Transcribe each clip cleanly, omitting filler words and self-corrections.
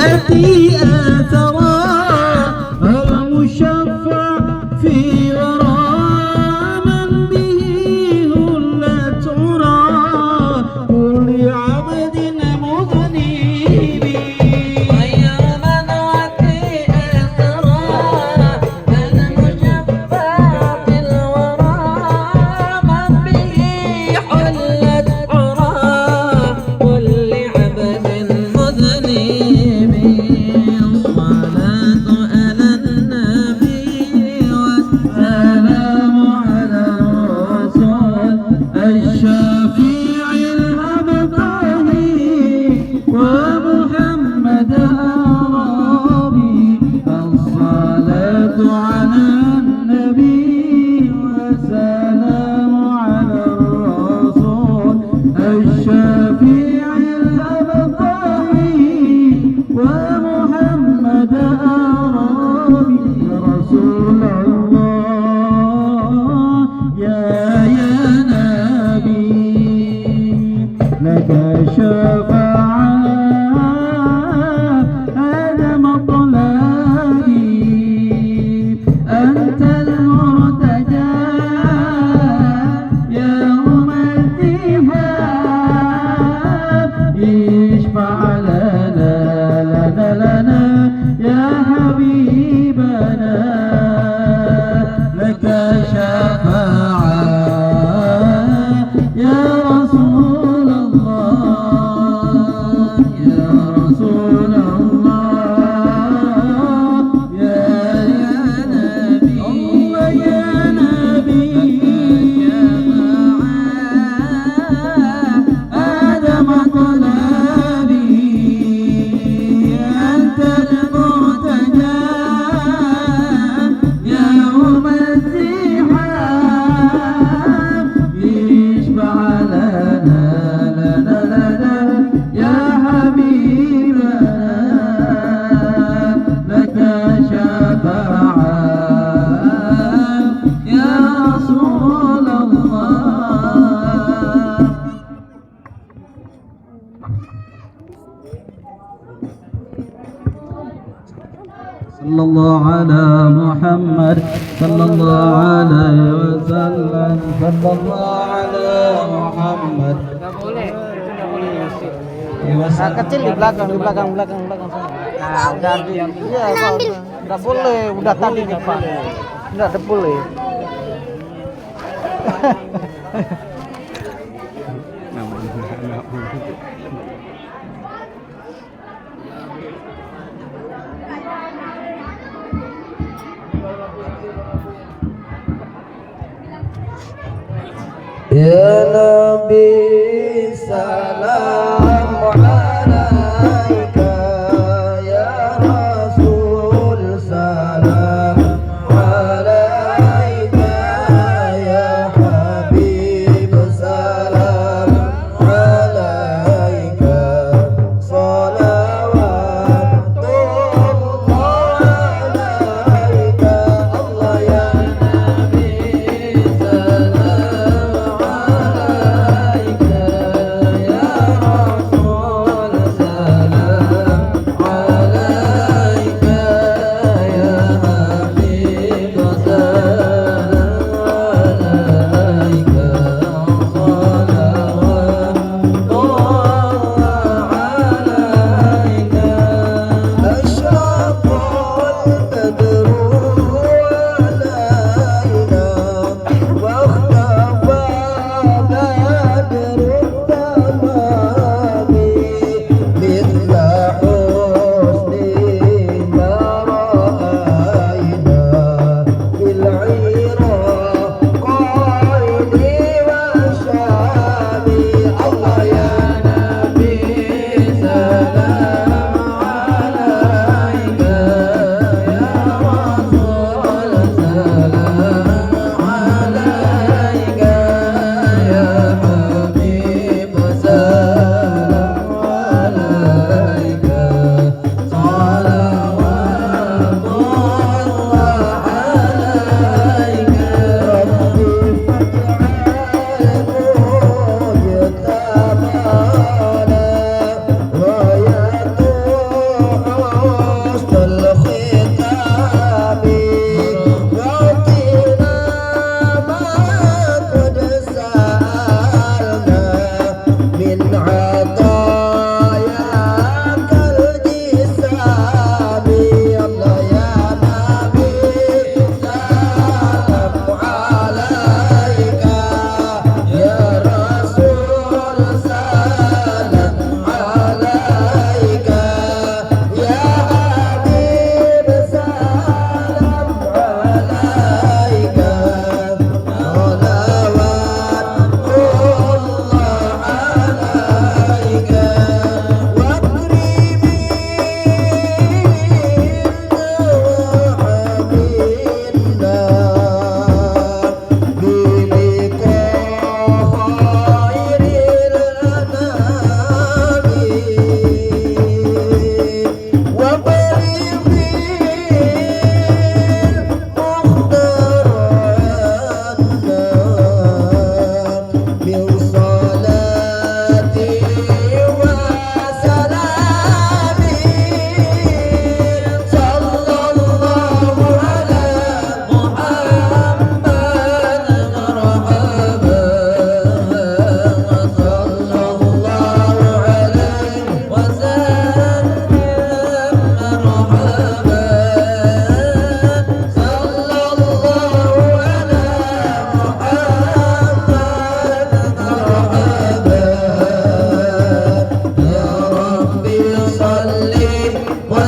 التي آثرا المشفع في ورى من به هلت عرى كل عبد مذنب غير من وفي أثرى المشفع في الورى من به حلت عرى كل عبد مذنب الصلاة على النبي والسلام على الرسول الشفيع الأبطالي ومحمد أرابي الصلاة على النبي والسلام على الرسول الشفيع الأبطالي ومحمد أرابي رسول الله يا نبي لك شفاعة هذا مطلبي أنت المرتجى يوم الذهاب اشفع لنا يا حبيبنا لك شفاعة يا رسول الله يا رسول الله يا نبي الله يا نبي هذا مطلبي أنت المرتجى يوم الزحام اشفع لنا يا حبيبنا لك شفاعة يا رسول الله صلى الله على محمد صلى الله عليه وسلم صلى الله على محمد. Nggak boleh, itu nggak boleh musik. Nah, Kecil di belakang sana. Nah, udah iya, nggak boleh, udah tadi nih Pak. Nggak boleh. Ya Nabi salam alaika ya Rasul salam alaika ya Habib salam alaika salawatullah alaika Allah ya Nabi salam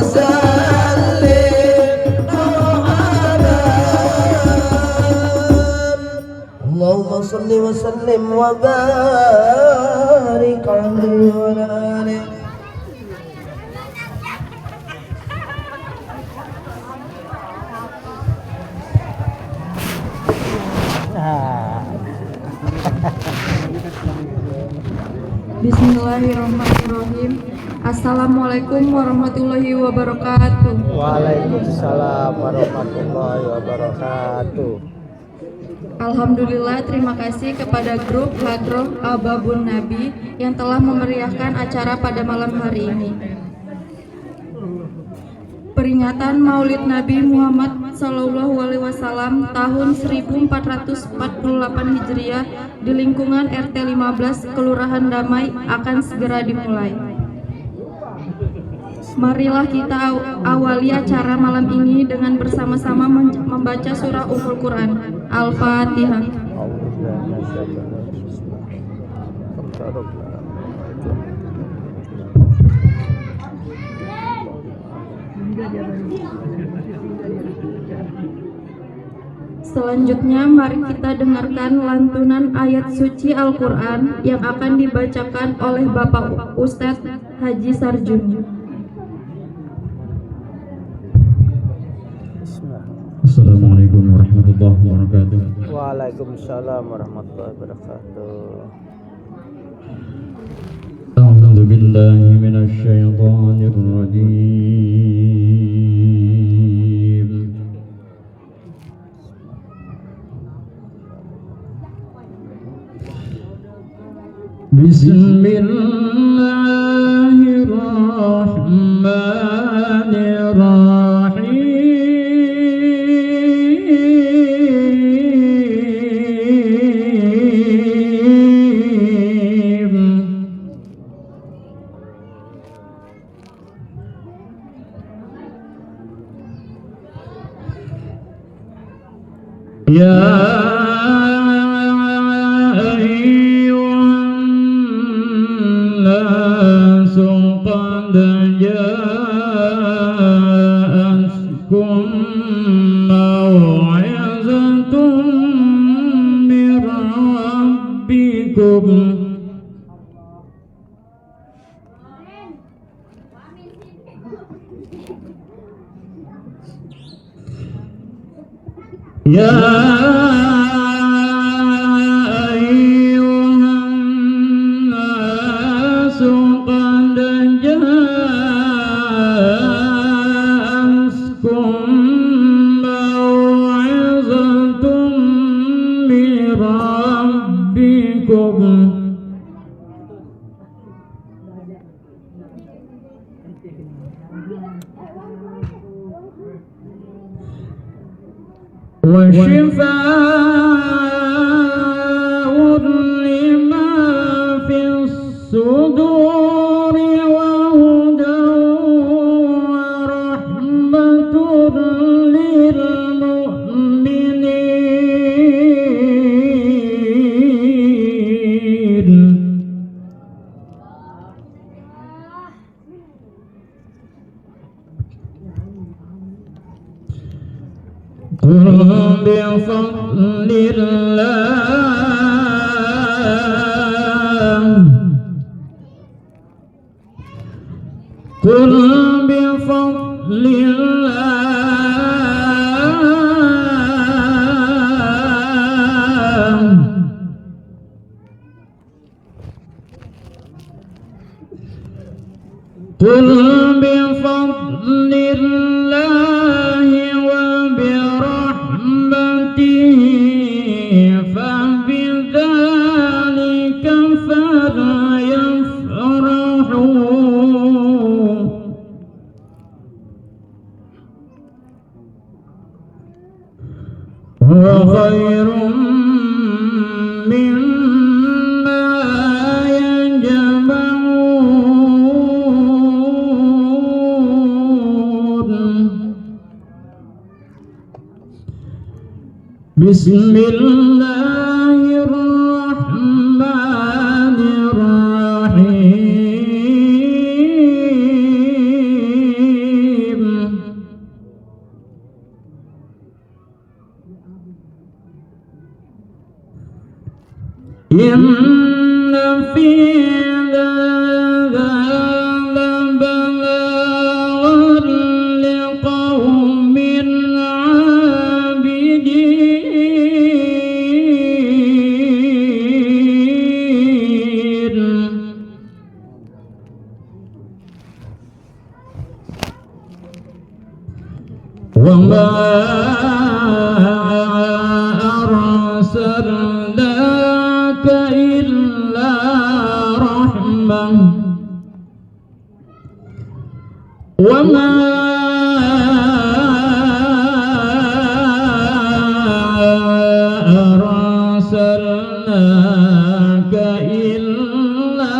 وسلم على اللهم صل وسلم وبارك عليه وعلى آله. Bismillahirrahmanirrahim. Assalamualaikum warahmatullahi wabarakatuh. Waalaikumsalam warahmatullahi wabarakatuh. Alhamdulillah, terima kasih kepada grup Hadroh Ababun Nabi yang telah memeriahkan acara pada malam hari ini. Peringatan Maulid Nabi Muhammad SAW tahun 1448 Hijriah di lingkungan RT 15 Kelurahan Damai akan segera dimulai. Marilah kita awali acara malam ini dengan bersama-sama membaca surah Ummul Quran, Al-Fatihah. Selanjutnya mari kita dengarkan lantunan ayat suci Al-Quran yang akan dibacakan oleh Bapak Ustadz Haji Sarjun. Assalamualaikum warahmatullahi wabarakatuh. Waalaikumsalam warahmatullahi wabarakatuh. A'udzu billahi minasy syaithanir rajim. Bismillahirrahmanirrahim. Ya qad ja'atkum maw'izatun min rabbikum ya وشفاء لما في الصدور وهدى ورحمة للمؤمنين. قل بفضل الله قل بفضل الله قل بفضل الله وبرحمته فبذلك فليفرحوا هو خير مما يجمعون. بسم الله الرحمن الرحيم. إن في ذلك لبلاغا لقوم عابدين وما أرسلناك إلا رحمة وما أرسلناك إلا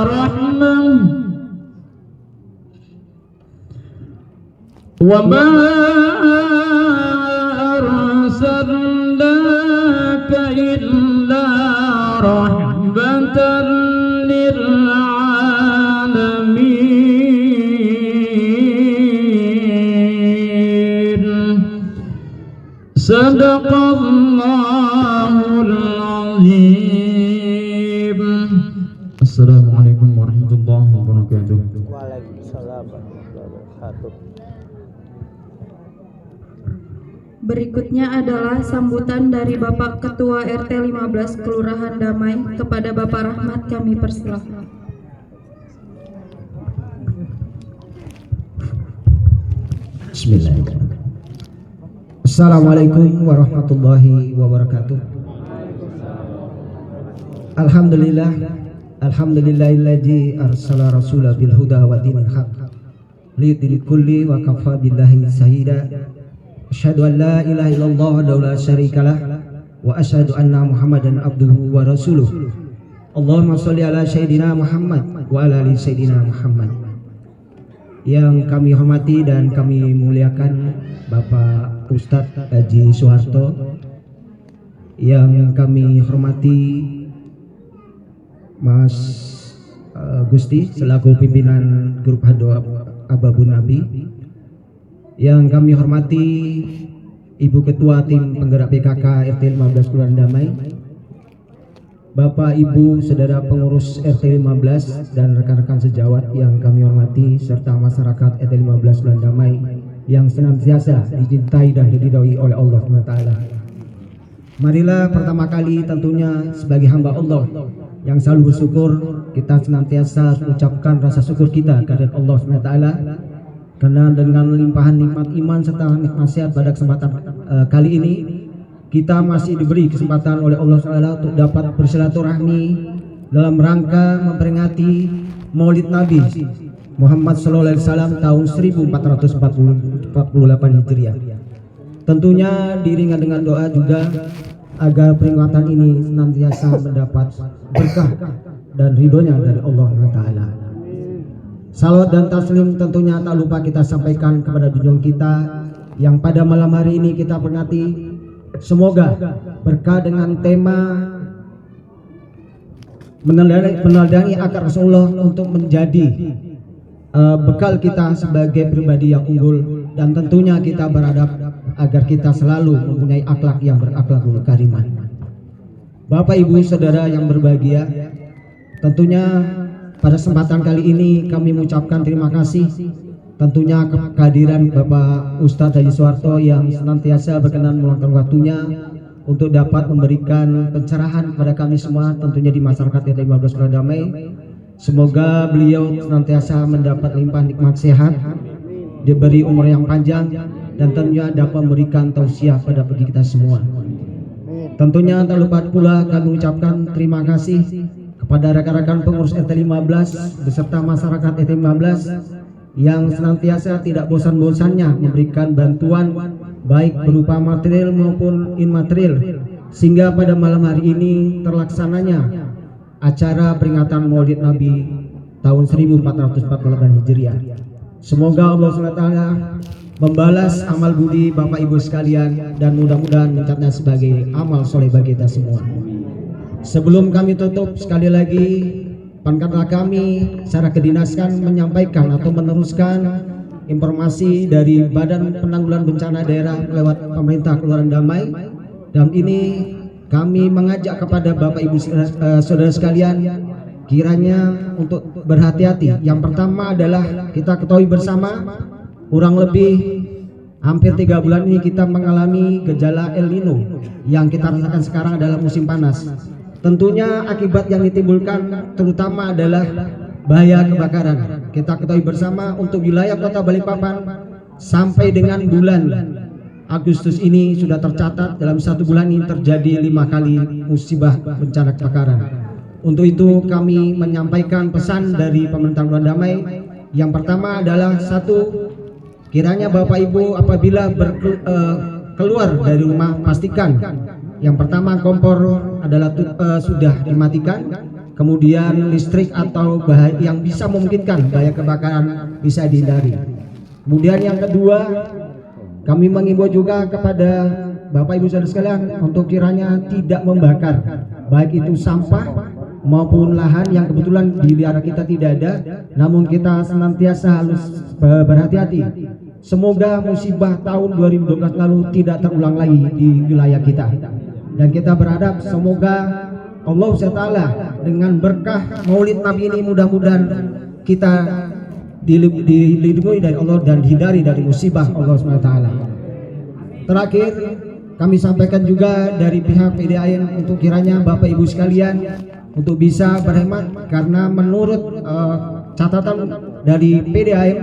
رحمة وما أرسلناك إلا رحمة للعالمين صدق الله العظيم. السلام عليكم ورحمة الله وبركاته. Waalaikumsalam warahmatullahi wabarakatuh. Berikutnya adalah sambutan dari Bapak Ketua RT 15 Kelurahan Damai kepada Bapak Rahmat, kami persilahkan. Bismillahirrahmanirrahim. Assalamualaikum warahmatullahi wabarakatuh. Alhamdulillah, alhamdulillahilladzi arsala rasulahu bil huda wa dinil haq liyudil kulli wa kafa billahi shahida. Asyhadu an la ilaha illallah wa la syarikalah wa asyhadu anna Muhammadan abduhu wa rasuluh. Allahumma sholli ala sayyidina Muhammad wa ala ali sayyidina Muhammad. Yang kami hormati dan kami muliakan Bapak Ustadz Haji Soeharto, yang kami hormati Mas Gusti selaku pimpinan grup Hado Ababun Nabi, yang kami hormati Ibu Ketua Tim Penggerak PKK RT 15 Kelurahan Damai, Bapak Ibu Saudara Pengurus RT 15 dan rekan-rekan sejawat yang kami hormati, serta masyarakat RT 15 Kelurahan Damai yang senantiasa dicintai dan diridhoi oleh Allah SWT. Marilah pertama kali tentunya sebagai hamba Allah yang selalu bersyukur, kita senantiasa mengucapkan rasa syukur kita kepada Allah SWT, karena dengan limpahan nikmat iman serta nikmat sehat pada kesempatan kali ini kita masih diberi kesempatan oleh Allah SWT untuk dapat bersilaturahmi dalam rangka memperingati Maulid Nabi Muhammad SAW tahun 1448 Hijriah. Tentunya diiringi dengan doa juga agar peringatan ini senantiasa mendapat berkah dan ridhonya dari Allah SWT. Salawat dan taslim tentunya tak lupa kita sampaikan kepada junjungan kita yang pada malam hari ini kita peringati. Semoga berkah dengan tema meneladani akar Rasulullah untuk menjadi bekal kita sebagai pribadi yang unggul, dan tentunya kita berharap agar kita selalu mempunyai akhlak yang berakhlakul karimah. Bapak Ibu Saudara yang berbahagia, tentunya pada kesempatan kali ini kami mengucapkan terima kasih tentunya kehadiran Bapak Ustadz Haji Soeharto yang senantiasa berkenan meluangkan waktunya untuk dapat memberikan pencerahan kepada kami semua, tentunya di masyarakat RT 15 Kelurahan Damai. Semoga beliau senantiasa mendapat limpahan nikmat sehat, diberi umur yang panjang, dan tentunya dapat memberikan tausiah pada bagi kita semua. Tentunya tak lupa pula kami ucapkan terima kasih kepada rekan-rekan pengurus RT 15 beserta masyarakat RT 15 yang senantiasa tidak bosan-bosannya memberikan bantuan baik berupa material maupun immaterial, sehingga pada malam hari ini terlaksananya acara peringatan Maulid Nabi tahun 1448 Hijriah. Semoga Allah SWT membalas amal budi Bapak Ibu sekalian dan mudah-mudahan mencatatnya sebagai amal soleh bagi kita semua. Sebelum kami tutup, sekali lagi pangkatlah kami secara kedinasan menyampaikan atau meneruskan informasi dari Badan Penanggulangan Bencana Daerah lewat pemerintah Kelurahan Damai, dan ini kami mengajak kepada Bapak Ibu saudara sekalian kiranya untuk berhati-hati. Yang pertama adalah kita ketahui bersama kurang lebih hampir 3 bulan ini kita mengalami gejala El Nino. Yang kita rasakan sekarang adalah musim panas. Tentunya akibat yang ditimbulkan terutama adalah bahaya kebakaran. Kita ketahui bersama untuk wilayah Kota Balikpapan sampai dengan bulan Agustus ini sudah tercatat dalam 1 bulan ini terjadi 5 kali musibah bencana kebakaran. Untuk itu kami menyampaikan pesan dari pemerintah Bulan Damai. Yang pertama adalah satu, kiranya Bapak Ibu apabila keluar dari rumah pastikan yang pertama kompor adalah sudah dimatikan, kemudian listrik atau bahaya yang bisa memungkinkan bahaya kebakaran bisa dihindari. Kemudian yang kedua, kami mengimbau juga kepada Bapak Ibu saudara sekalian untuk kiranya tidak membakar baik itu sampah maupun lahan yang kebetulan di daerah kita tidak ada, namun kita senantiasa harus berhati-hati. Semoga musibah tahun 2012 lalu tidak terulang lagi di wilayah kita. Dan kita berharap semoga Allah SWT dengan berkah Maulid Nabi ini mudah-mudahan kita dilindungi dari Allah dan dihindari dari musibah Allah SWT. Terakhir, kami sampaikan juga dari pihak PDAM untuk kiranya Bapak Ibu sekalian untuk bisa berhemat, karena menurut catatan dari PDAM,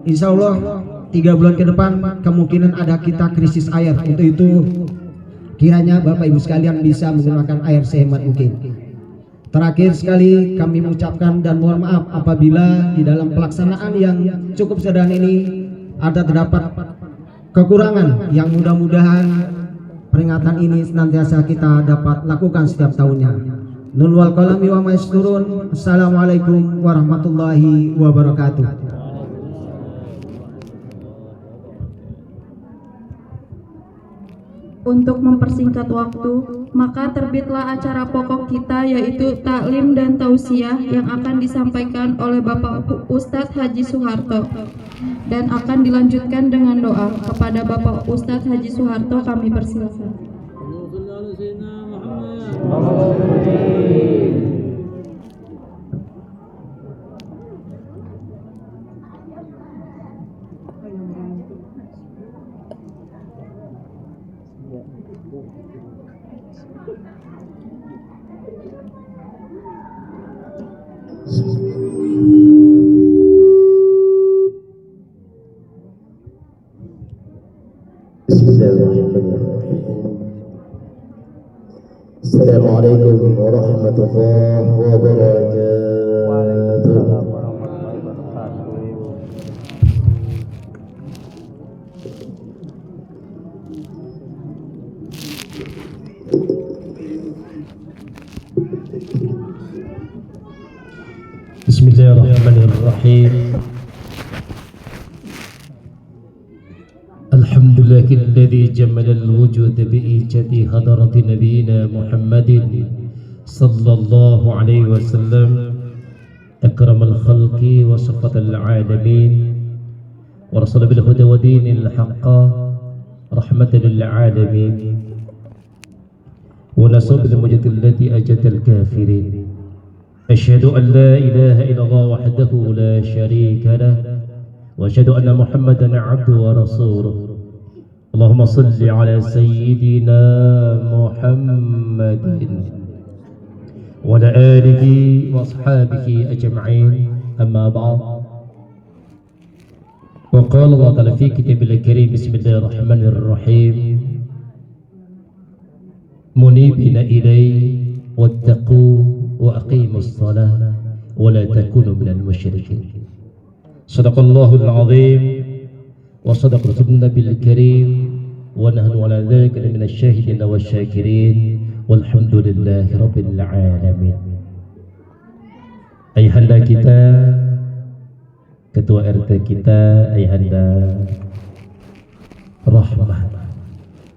insya Allah 3 bulan ke depan kemungkinan ada kita krisis air. Untuk itu kiranya Bapak Ibu sekalian bisa menggunakan air sehemat mungkin. Terakhir sekali kami mengucapkan dan mohon maaf apabila di dalam pelaksanaan yang cukup sederhana ini ada terdapat kekurangan yang mudah-mudahan peringatan ini senantiasa kita dapat lakukan setiap tahunnya. Nun wal qalami wa ma yasturun. Assalamualaikum warahmatullahi wabarakatuh. Untuk mempersingkat waktu, maka terbitlah acara pokok kita yaitu taklim dan tausiah yang akan disampaikan oleh Bapak Ustadz Haji Soeharto dan akan dilanjutkan dengan doa. Kepada Bapak Ustadz Haji Soeharto kami persilakan. Assalamualaikum warahmatullahi wabarakatuh. Bismillahirrahmanirrahim. الحمد لله الذي جمل الوجود بإيجاد حضرة نبينا محمد صلى الله عليه وسلم أكرم الخلق وصفة العالمين ورسل بالهدى ودين الحق رحمة للعالمين ونصر بالمجد الذي أجد الكافرين. أشهد أن لا إله إلا الله وحده لا شريك له وأشهد أن محمدا عبده ورسوله. اللهم صل على سيدنا محمد وعلى آله وأصحابه أجمعين. أما بعد، وقال الله تعالى في كتابه الكريم: بسم الله الرحمن الرحيم، منيبين إليه واتقوا وأقيموا الصلاة ولا تكونوا من المشركين. صدق الله العظيم وصدق رسول النبي الكريم ونحن على ذلك من الشاهدين والشاكرين والحمد لله رب العالمين. Ayahanda kita, ketua RT kita, Ayahanda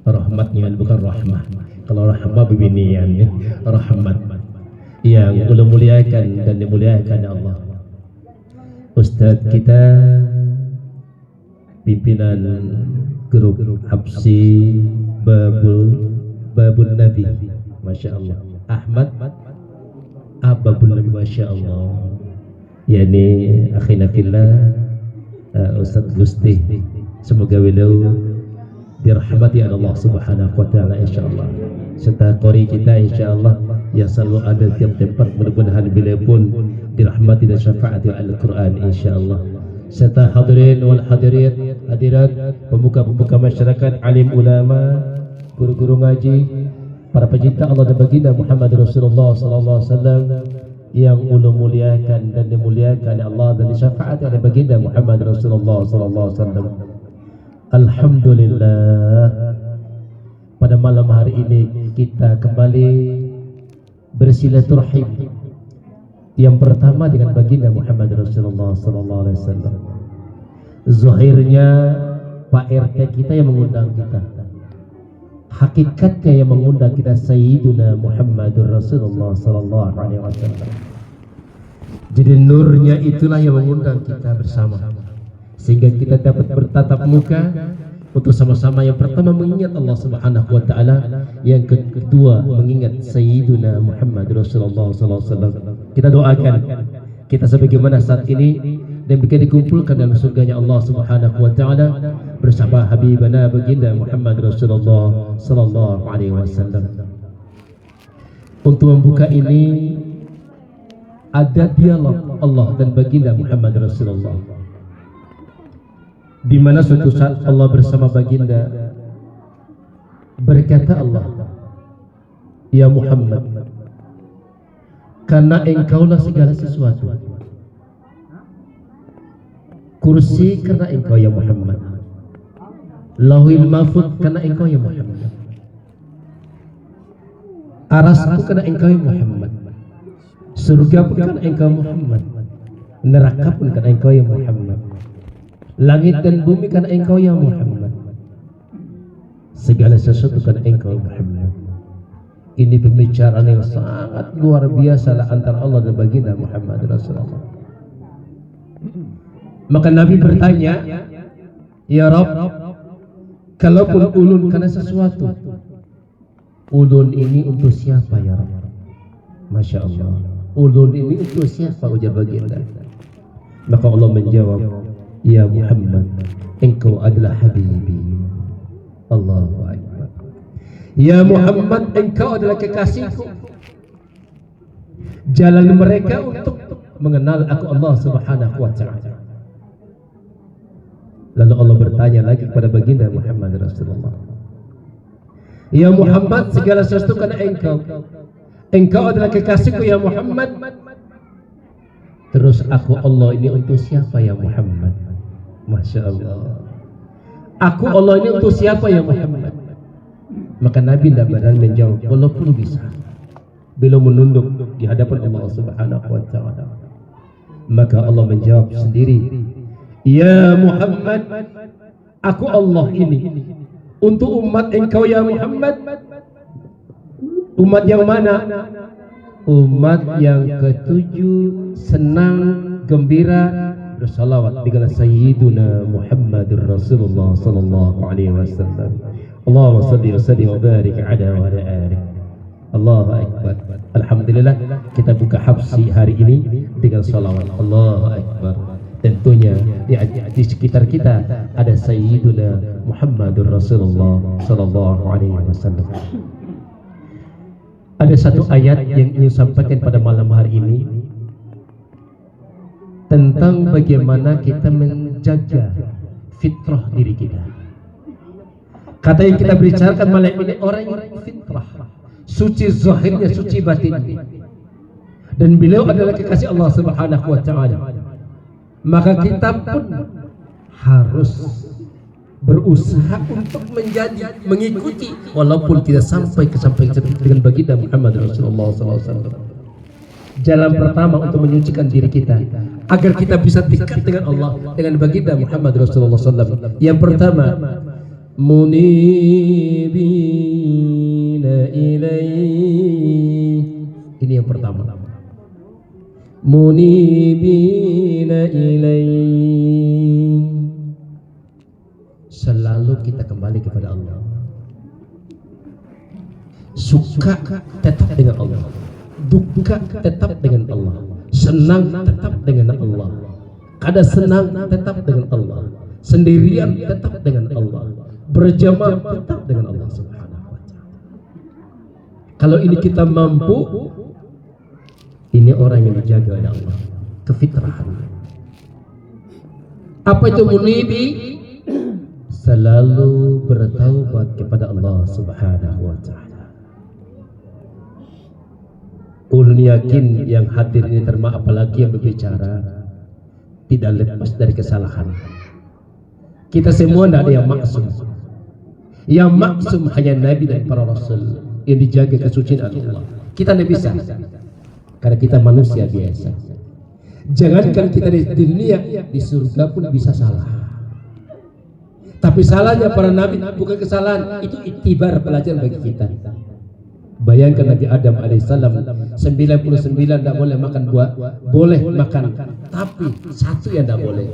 rahmatnya bukan rahmah. Kalau rahmah bibinian ya, rahmat yang Allah muliakan dan dimuliakan Allah. Ustadz kita, pimpinan grup Habsi Babun Nabi Masya Allah. Ahmad Ababul Nabi, Masya Allah. Yani akhina fillah, Ustaz Gusti, semoga beliau dirahmati oleh Allah Subhanahu wa taala insyaallah. Serta qori kita insyaallah yang selalu ada di tiap tempat, mudah-mudahan beliau pun dirahmati dan syafaati Al-Qur'an insyaallah. Serta hadirin wal hadirat, pemuka-pemuka masyarakat, alim ulama, guru-guru ngaji, para pecinta Allah dan baginda Muhammad Rasulullah sallallahu alaihi wasallam yang ulun muliakan dan dimuliakan Allah dan disyafaati oleh baginda Muhammad Rasulullah sallallahu alaihi wasallam. Alhamdulillah, pada malam hari ini kita kembali bersilaturahim yang pertama dengan baginda Muhammad Rasulullah sallallahu alaihi wasallam. Zahirnya Pak RT kita yang mengundang kita, hakikatnya yang mengundang kita Sayyiduna Muhammadur Rasulullah sallallahu alaihi wasallam. Jadi nurnya itulah yang mengundang kita bersama, sehingga kita dapat bertatap muka untuk sama-sama yang pertama mengingat Allah Subhanahu wa taala, yang kedua mengingat Sayyiduna Muhammad Rasulullah sallallahu alaihi wasallam. Kita doakan kita sebagaimana saat ini dan bisa dikumpulkan dalam surganya Allah Subhanahu wa taala bersama habibana baginda Muhammad Rasulullah sallallahu alaihi wasallam. Untuk membuka ini ada dialog Allah dan baginda Muhammad Rasulullah, di mana suatu saat Allah bersama baginda berkata, Allah, ya Muhammad, karena engkaulah segala sesuatu. Kursi karena engkau ya Muhammad, Lauhil Mahfuz karena engkau ya Muhammad, Arasku karena engkau ya Muhammad, surga pun karena engkau Muhammad, neraka pun karena engkau ya Muhammad, langit dan bumi karena engkau ya Muhammad, segala sesuatu karena engkau Muhammad. Ini pembicaraan yang sangat luar biasa lah antara Allah dan baginda Muhammad Rasulullah. Maka Nabi bertanya, ya Rabb, kalaupun ulun karena sesuatu, ulun ini untuk siapa ya Rabb? Masya Allah, ulun ini untuk siapa, ujar baginda. Maka Allah menjawab, ya Muhammad, engkau adalah habibi. Allahu Akbar. Ya Muhammad, engkau adalah kekasihku. Jalan mereka untuk mengenal aku Allah Subhanahu wa taala. Lalu Allah bertanya lagi kepada baginda Muhammad Rasulullah, ya Muhammad, segala sesuatu karena engkau. Engkau adalah kekasihku ya Muhammad. Terus aku Allah ini untuk siapa ya Muhammad? Masya Allah. Aku Allah ini untuk siapa ya Muhammad? Maka Nabi tidak berani menjawab walaupun bisa, beliau menunduk di hadapan Allah Subhanahu wa taala. Maka Allah menjawab sendiri, ya Muhammad, aku Allah ini untuk umat engkau ya Muhammad. Umat yang mana? Umat yang ketujuh senang, gembira, bersalawat dengan Sayyiduna Muhammadur Rasulullah sallallahu alaihi wasallam. Allahumma salli wa sallim wa barik ala wa ala alihi. Allahu Akbar. Alhamdulillah, kita buka Habsi hari ini dengan salawat. Allahu Akbar. Tentunya di sekitar kita ada Sayyiduna Muhammadur Rasulullah sallallahu alaihi wasallam. Ada satu ayat yang ingin sampaikan pada malam hari ini tentang bagaimana kita menjaga fitrah diri kita. Kata yang kita bicarakan malam ini, orang yang fitrah, suci zahirnya, suci batinnya, dan beliau adalah kekasih Allah Subhanahu wa taala. Maka kita pun harus berusaha untuk menjadi, mengikuti, walaupun tidak sampai dengan baginda Muhammad Rasulullah SAW. Jalan pertama untuk menyucikan diri kita agar kita bisa dekat dengan Allah, dengan baginda Muhammad Rasulullah SAW. Yang pertama, munibina ilaih. Ini yang pertama. Munibina ilaih. Selalu kita kembali kepada Allah. Suka tetap dengan Allah, duka tetap dengan Allah, senang tetap dengan Allah, kada senang tetap dengan Allah, sendirian tetap dengan Allah, berjamaah tetap dengan Allah Subhanahu wa ta'ala. Kalau ini kita mampu, ini orang yang dijaga oleh Allah, kefitrahan. Apa itu munibi? Selalu bertaubat kepada Allah Subhanahu wa ta'ala. Ulun yakin yang hadir ini termasuk apalagi yang berbicara tidak lepas dari kesalahan. Kita semua tidak ada yang maksum. Yang maksum hanya Nabi dan para Rasul yang dijaga kesucian Allah. Kita tidak bisa karena kita manusia biasa. Jangankan kita di dunia, di surga pun bisa salah. Tapi salahnya para Nabi bukan kesalahan, itu iktibar, pelajaran bagi kita. Bayangkan Nabi Adam alaihissalam 99 tidak boleh makan buah, boleh makan, tapi satu yang tidak boleh.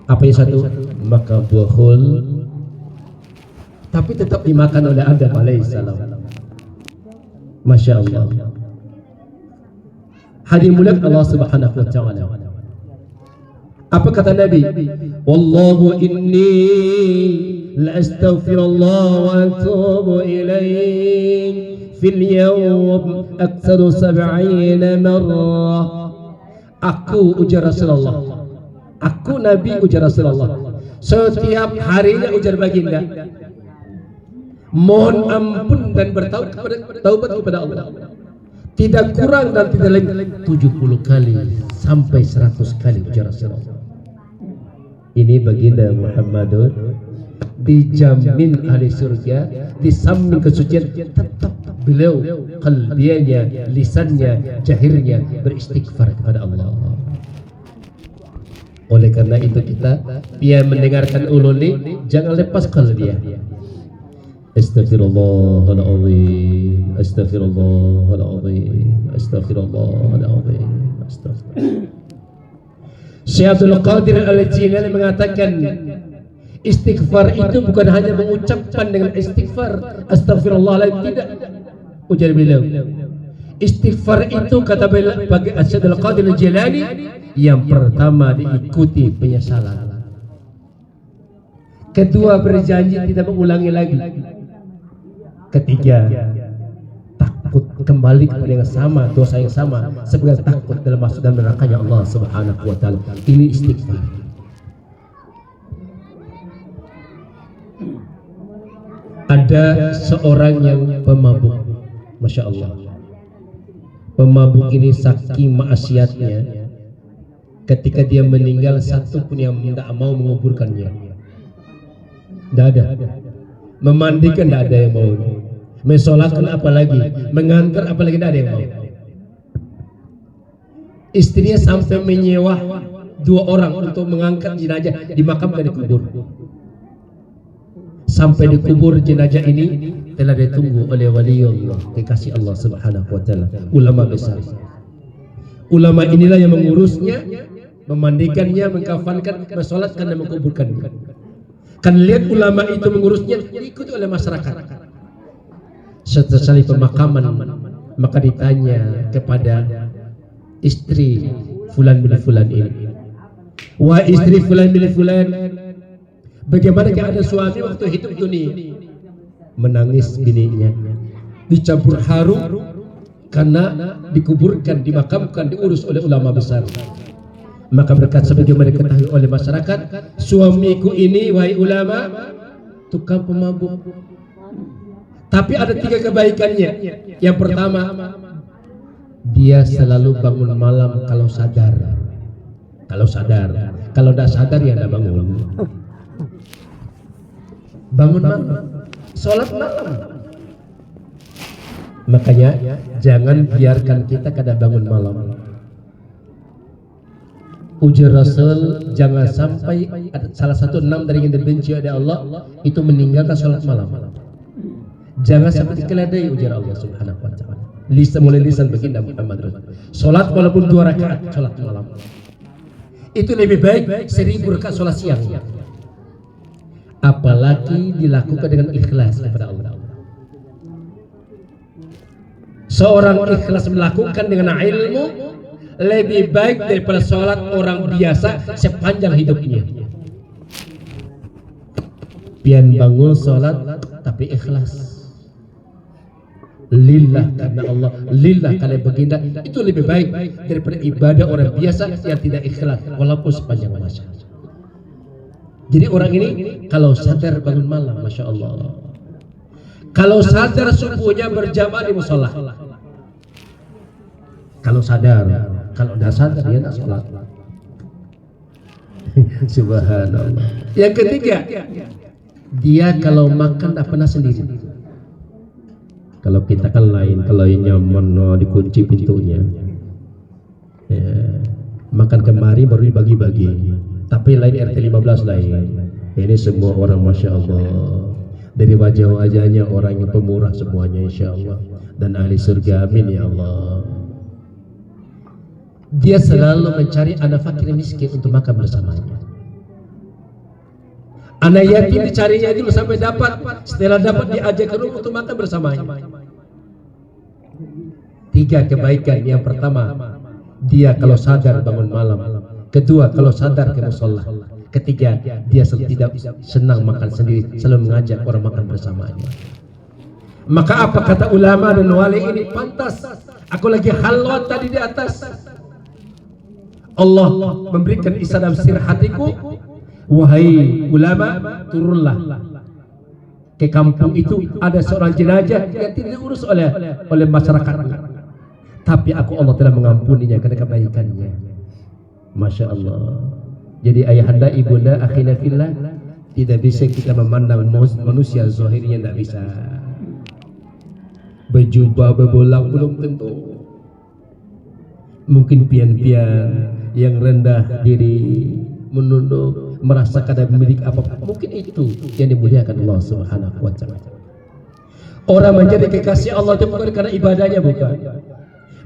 Apa yang satu? Maka buah khul, tapi tetap dimakan oleh Adam alaihissalam. Masya Allah. Hadir mulia Allah Subhanahu wa ta'ala. Apa kata Nabi? Wallahu inni la astaghfirullah wa atubu ilaih fil yawm aktsaru 70 marrah. Aku ujar Rasulullah, aku Nabi ujar Rasulullah, setiap harinya ujar baginda, mohon ampun dan bertaubat kepada Allah, tidak kurang dan tidak lebih 70 kali sampai 100 kali ujar Rasulullah. Ini baginda Muhammadun dijamin ahli surga, di samping kesucian tetap beliau qalbinya, lisannya, jahirnya beristighfar kepada Allah. Oleh karena itu kita dia mendengarkan uluni jangan lepas qalbi dia. Astaghfirullahaladzim, astaghfirullahaladzim, astaghfirullahaladzim, astaghfirullah. Syekh Abdul Qadir Al-Jilani mengatakan istighfar itu bukan hanya mengucapkan dengan istighfar astaghfirullahaladzim, tidak. Ujar beliau, istighfar itu kata bagi Syekh Abdul Qadir Al-Jilani yang pertama diikuti penyesalan, kedua berjanji tidak mengulangi lagi, ketiga takut kembali kepada yang sama, dosa yang sama, sebagai takut dalam masuk dalam nerakanya Allah Subhanahu wa ta'ala. Ini istighfar. Ada seorang yang pemabuk, Masya Allah. Pemabuk ini saking maksiatnya, ketika dia meninggal satu pun yang tidak mau menguburkannya. Tidak ada. Memandikan tidak ada yang mau, mensolatkan apalagi, mengantar apalagi, tidak ada yang mau. Istrinya sampai menyewa 2 orang untuk mengangkat jenazah dimakamkan di kubur. Sampai di kubur jenazah ini telah ditunggu oleh wali Allah, kekasih Allah Subhanahu wa ta'ala, ulama besar. Ulama inilah yang mengurusnya, memandikannya, mengkafankan, mensolatkan dan menguburkannya. Kan lihat ulama itu mengurusnya, diikuti oleh masyarakat. Setelah pemakaman, maka ditanya kepada istri fulan bin fulan ini, wah istri fulan bin fulan, bagaimana keadaan suami waktu hidup dunia? Menangis bininya, dicampur haru karena dikuburkan, dimakamkan, diurus oleh ulama besar. Maka berkata sebagaimana diketahui oleh masyarakat, suamiku ini wahai ulama tukang pemabuk, tapi ada 3 kebaikannya. Yang pertama, dia selalu bangun malam kalau sadar. Kalau tidak sadar ya tidak bangun. Bangun malam, sholat malam. Makanya jangan biarkan kita kada bangun malam. Ujar Rasul, jangan sampai salah satu 6 dari yang dibenci oleh Allah itu meninggalkan sholat malam. Jangan sampai dikeledai, ujar Allah Subhanahu wa ta'ala. Mulai lisan baginda Muhammad Rasul. Sholat walaupun 2 rakaat sholat malam itu lebih baik 1000 rakaat sholat siang. Apalagi dilakukan dengan ikhlas kepada Allah. Seorang ikhlas melakukan dengan ilmu lebih baik daripada sholat orang biasa sepanjang hidupnya. Pian bangun sholat tapi ikhlas, lillah karena Allah, lillah karena baginda, itu lebih baik daripada ibadah orang biasa yang tidak ikhlas walaupun sepanjang masa. Jadi orang ini kalau sadar bangun malam, masya Allah, kalau sadar subuhnya berjamaah di musola, kalau sadar, kalau tidak sadar dia tidak sholat. Subhanallah. Yang ketiga, dia kalau makan tak pernah sendiri. Kalau kita kan lain, kalau yang nyaman dikunci pintunya, makan kemari baru dibagi-bagi. Tapi lain RT 15 lain. Ini semua orang masya Allah, dari wajah-wajahnya orang yang pemurah semuanya insya Allah, dan ahli surga, amin ya Allah. Dia selalu mencari anak fakir miskin untuk makan bersamanya. Anak yatim dicarinya dulu sampai dapat. Setelah dapat diajak ke rumah untuk makan bersamanya. 3 kebaikan. Yang pertama, dia kalau sadar bangun malam. Kedua, kalau sadar ke musola. Ketiga, dia tidak senang makan sendiri, selalu mengajak orang makan bersamanya. Maka apa kata ulama dan wali ini? Pantas aku lagi halwat tadi di atas, Allah memberikan isi dalam sir hatiku, wahai ulama, turunlah ke kampung itu, ada seorang jenazah yang tidak diurus oleh masyarakat, tapi Allah telah mengampuninya karena kebaikannya. Masya Allah. Jadi ayahanda, ibunda, akhina fillah, tidak bisa kita memandang manusia zahirnya, tidak bisa. Berjubah berbolang belum tentu. Mungkin pian-pian yang rendah diri, menunduk, merasa kada memiliki apa-apa, mungkin itu yang dimuliakan Allah Subhanahu wa ta'ala. Orang menjadi kekasih Allah itu bukan karena ibadahnya,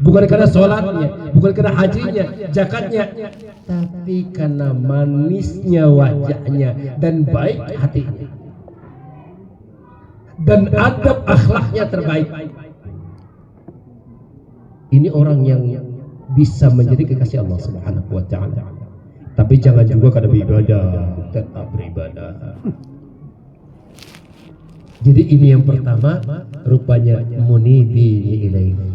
bukan karena sholatnya, bukan karena hajinya, zakatnya, tapi karena manisnya wajahnya dan baik hatinya dan adab akhlaknya terbaik. Ini orang yang bisa menjadi kekasih Allah Subhanahu wa ta'ala. Tapi jangan juga kada beribadah, tetap beribadah. Jadi ini yang pertama, rupanya munibi ilaihi.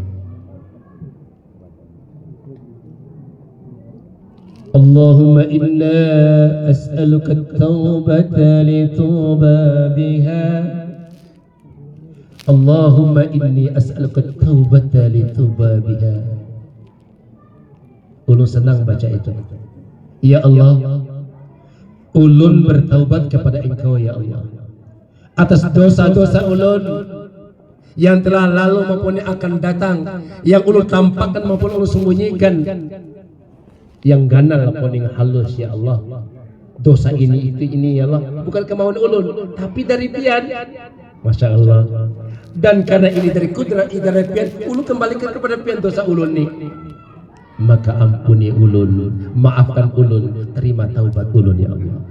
Allahumma inna as'aluka at-taubata lituba biha. Allahumma inni as'aluka at-taubata lituba biha. Ulun senang baca itu. Ya Allah, ulun bertaubat kepada Engkau ya Allah, atas dosa-dosa ulun yang telah lalu maupun yang akan datang, yang ulun tampakkan maupun ulun sembunyikan, yang ganal maupun yang halus ya Allah. Dosa ini itu ini ya Allah, bukan kemauan ulun, tapi dari pian. Masya Allah. Dan karena ini dari kudrat dari pian, ulun kembalikan kepada pian dosa ulun ini. Maka ampuni ulun, maafkan ulun, terima taubat ulun ya Allah.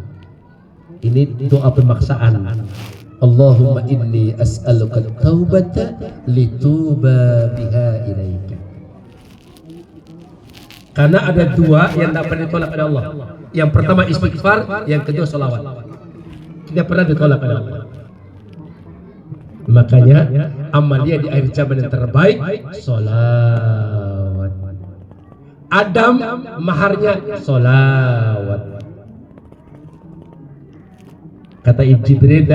Ini doa pemaksaan. Allahumma inni as'aluka taubata lituba biha ilaika. Karena ada dua yang tak pernah ditolak oleh Allah. Yang pertama istighfar, yang kedua salawat. Tidak pernah ditolak oleh Allah. Makanya amalia di akhir zaman yang terbaik, salawat. Adam maharnya salawat. Kata Jibril,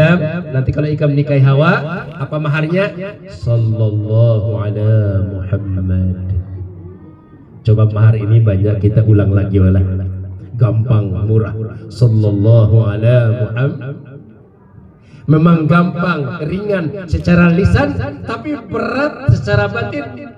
nanti kalau ikam nikahi Hawa, apa maharnya? Sallallahu ala Muhammad. Coba mahar ini banyak kita ulang lagi walah. Gampang, murah. Sallallahu ala Muhammad. Memang gampang, ringan secara lisan, tapi berat secara batin.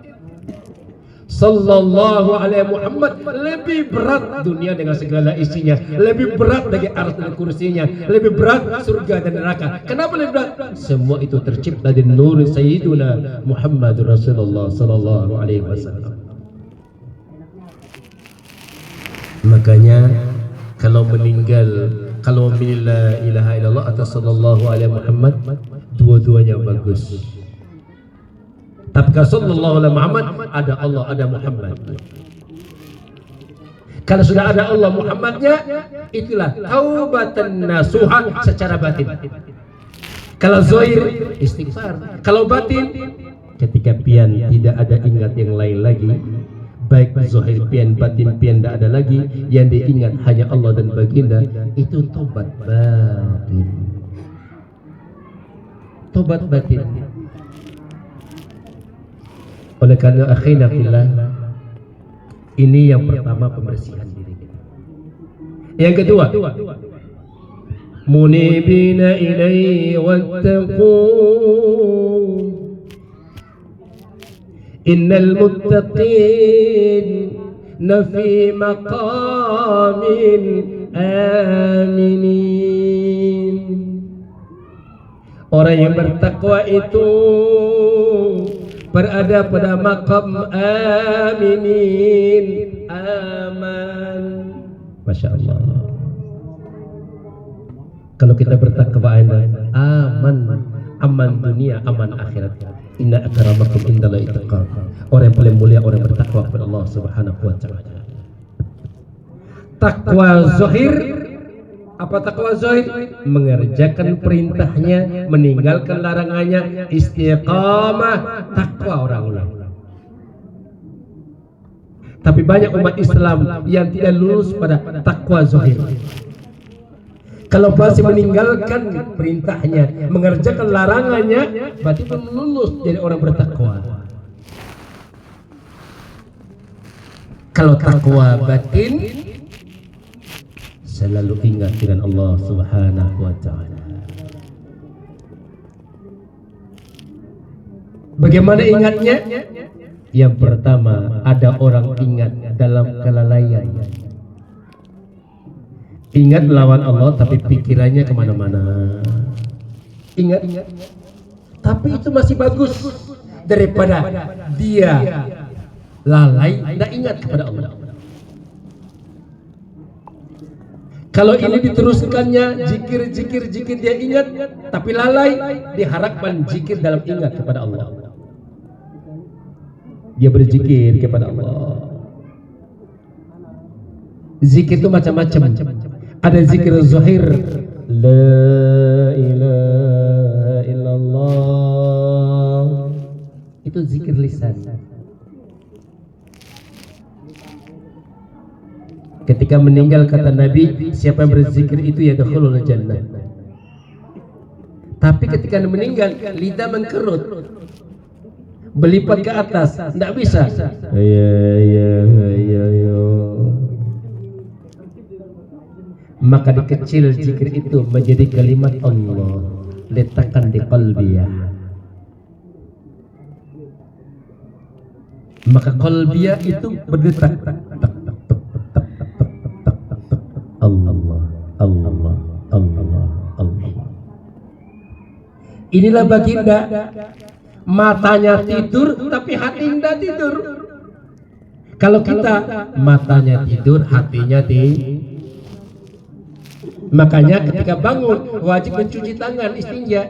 Sallallahu alaihi Muhammad lebih berat dunia dengan segala isinya, lebih berat lagi arsy dan kursinya, lebih berat surga dan neraka. Kenapa lebih berat? Semua itu tercipta dari nur Sayyiduna Muhammad Rasulullah sallallahu alaihi wasallam. Makanya kalau meninggal, kalau la ilaha illallah atau sallallahu alaihi Muhammad, dua-duanya bagus. Tapi kalau sallallahu alaihi Muhammad, ada Allah, ada Muhammad. Kalau sudah ada Allah Muhammadnya, itulah taubatan nasuha secara batin. Kalau zahir istighfar, kalau batin ketika pian tidak ada ingat yang lain lagi, baik zahir pian batin pian tidak ada lagi, yang diingat hanya Allah dan baginda, itu tobat batin. Tobat batin. Oleh karena akhirnya fillah, ini yang pertama pembersihan diri kita. Yang kedua, munibina ilaihi wattaqu innal muttaqin nafi maqamin aminin. Orang yang bertakwa itu berada pada maqam aminin, aman. Masya Allah. Kalau kita bertakwa aman dunia, aman akhirat. Inna akramakum indallahi atqakum. Orang yang paling mulia orang yang bertakwa kepada Allah Subhanahu wa taala. Takwa zahir. Apa takwa zahir? Mengerjakan perintahnya, meninggalkan larangannya, istiqamah, takwa orangnya. Tapi banyak umat Islam yang tidak lulus pada takwa zahir. Kalau masih meninggalkan perintahnya, mengerjakan larangannya, berarti belum lulus jadi orang bertakwa. Kalau takwa batin, selalu ingat dengan Allah Subhanahu wa taala. Bagaimana ingatnya? Yang pertama, ada orang ingat dalam kelalaian. Ingat lawan Allah tapi pikirannya kemana-mana. Ingat, tapi itu masih bagus daripada dia lalai tidak ingat kepada Allah. Kalau ini diteruskannya zikir dia ingat tapi lalai, diharapkan zikir dalam ingat kepada Allah. Dia berzikir kepada Allah. Zikir itu macam-macam. Ada zikir zahir, la ilaha illallah. Itu zikir lisan. Ketika meninggal kata Nabi, siapa yang berzikir itu yadkhulul jannah. Tapi ketika meninggal, lidah mengkerut, berlipat ke atas, tidak bisa. Ya. Maka dikecil zikir itu menjadi kalimat Allah, letakkan di qalbiyah. Maka qalbiyah itu berdetak. Allah. Inilah baginda, matanya tidur tapi hati tidak tidur. Kalau kita matanya tidur, hatinya tidur. Makanya ketika bangun wajib mencuci tangan, istinja.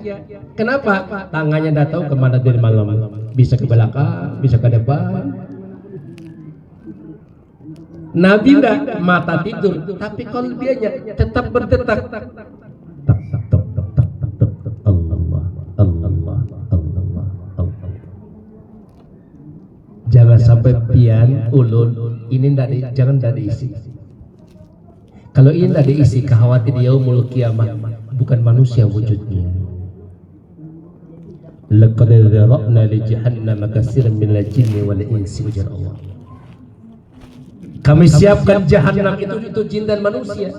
Kenapa? Tangannya tidak tahu kemana dari malam. Bisa ke belakang, bisa ke depan. Nabi tidak mata tidur, tapi qalbiyahnya tetap berdetak. Allah. Jangan sampai pian, ulun ini jangan diisi. Kalau ini tidak diisi, khawatir yaumul qiyamah bukan manusia wujudnya. Laqad dzara'na li jahannam katsiran minal jinni wal insi ujar Allah. Kami siapkan jahannam itu jin dan manusia.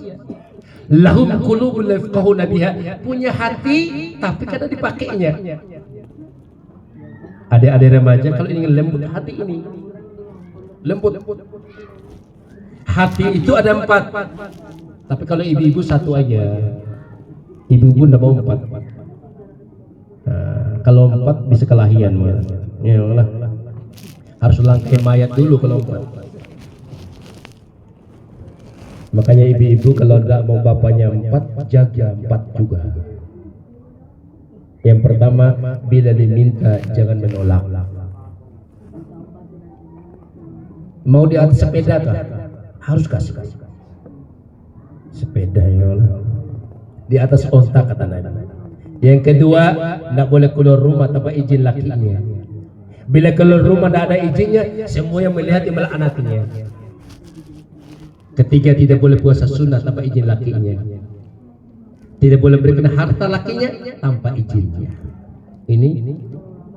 Lahum qulubun la yafqahuna biha, punya hati tapi kada dipakainya. Adik-adik remaja kalau ingin lembut hati ini, lembut. Hati itu ada 4. Tapi kalau ibu-ibu satu aja. Ibu-ibu tidak mau 4. Kalau 4 bisa kelahian. Ya Allah. Harus langkai mayat dulu kalau 4. Makanya ibu-ibu kalau tidak mau bapaknya 4, jaga 4 juga. Yang pertama, bila diminta jangan menolak. Mau di atas sepeda kah? Harus kasih. Sepeda ya Allah. Di atas onta kata Nabi. Yang kedua, tidak boleh keluar rumah tanpa izin lakinya. Bila keluar rumah tidak ada izinnya, semua yang melihat yang melaknatinya. Ketiga, tidak boleh puasa sunnah tanpa izin lakinya. Tidak boleh berikan harta lakinya tanpa izinnya. Ini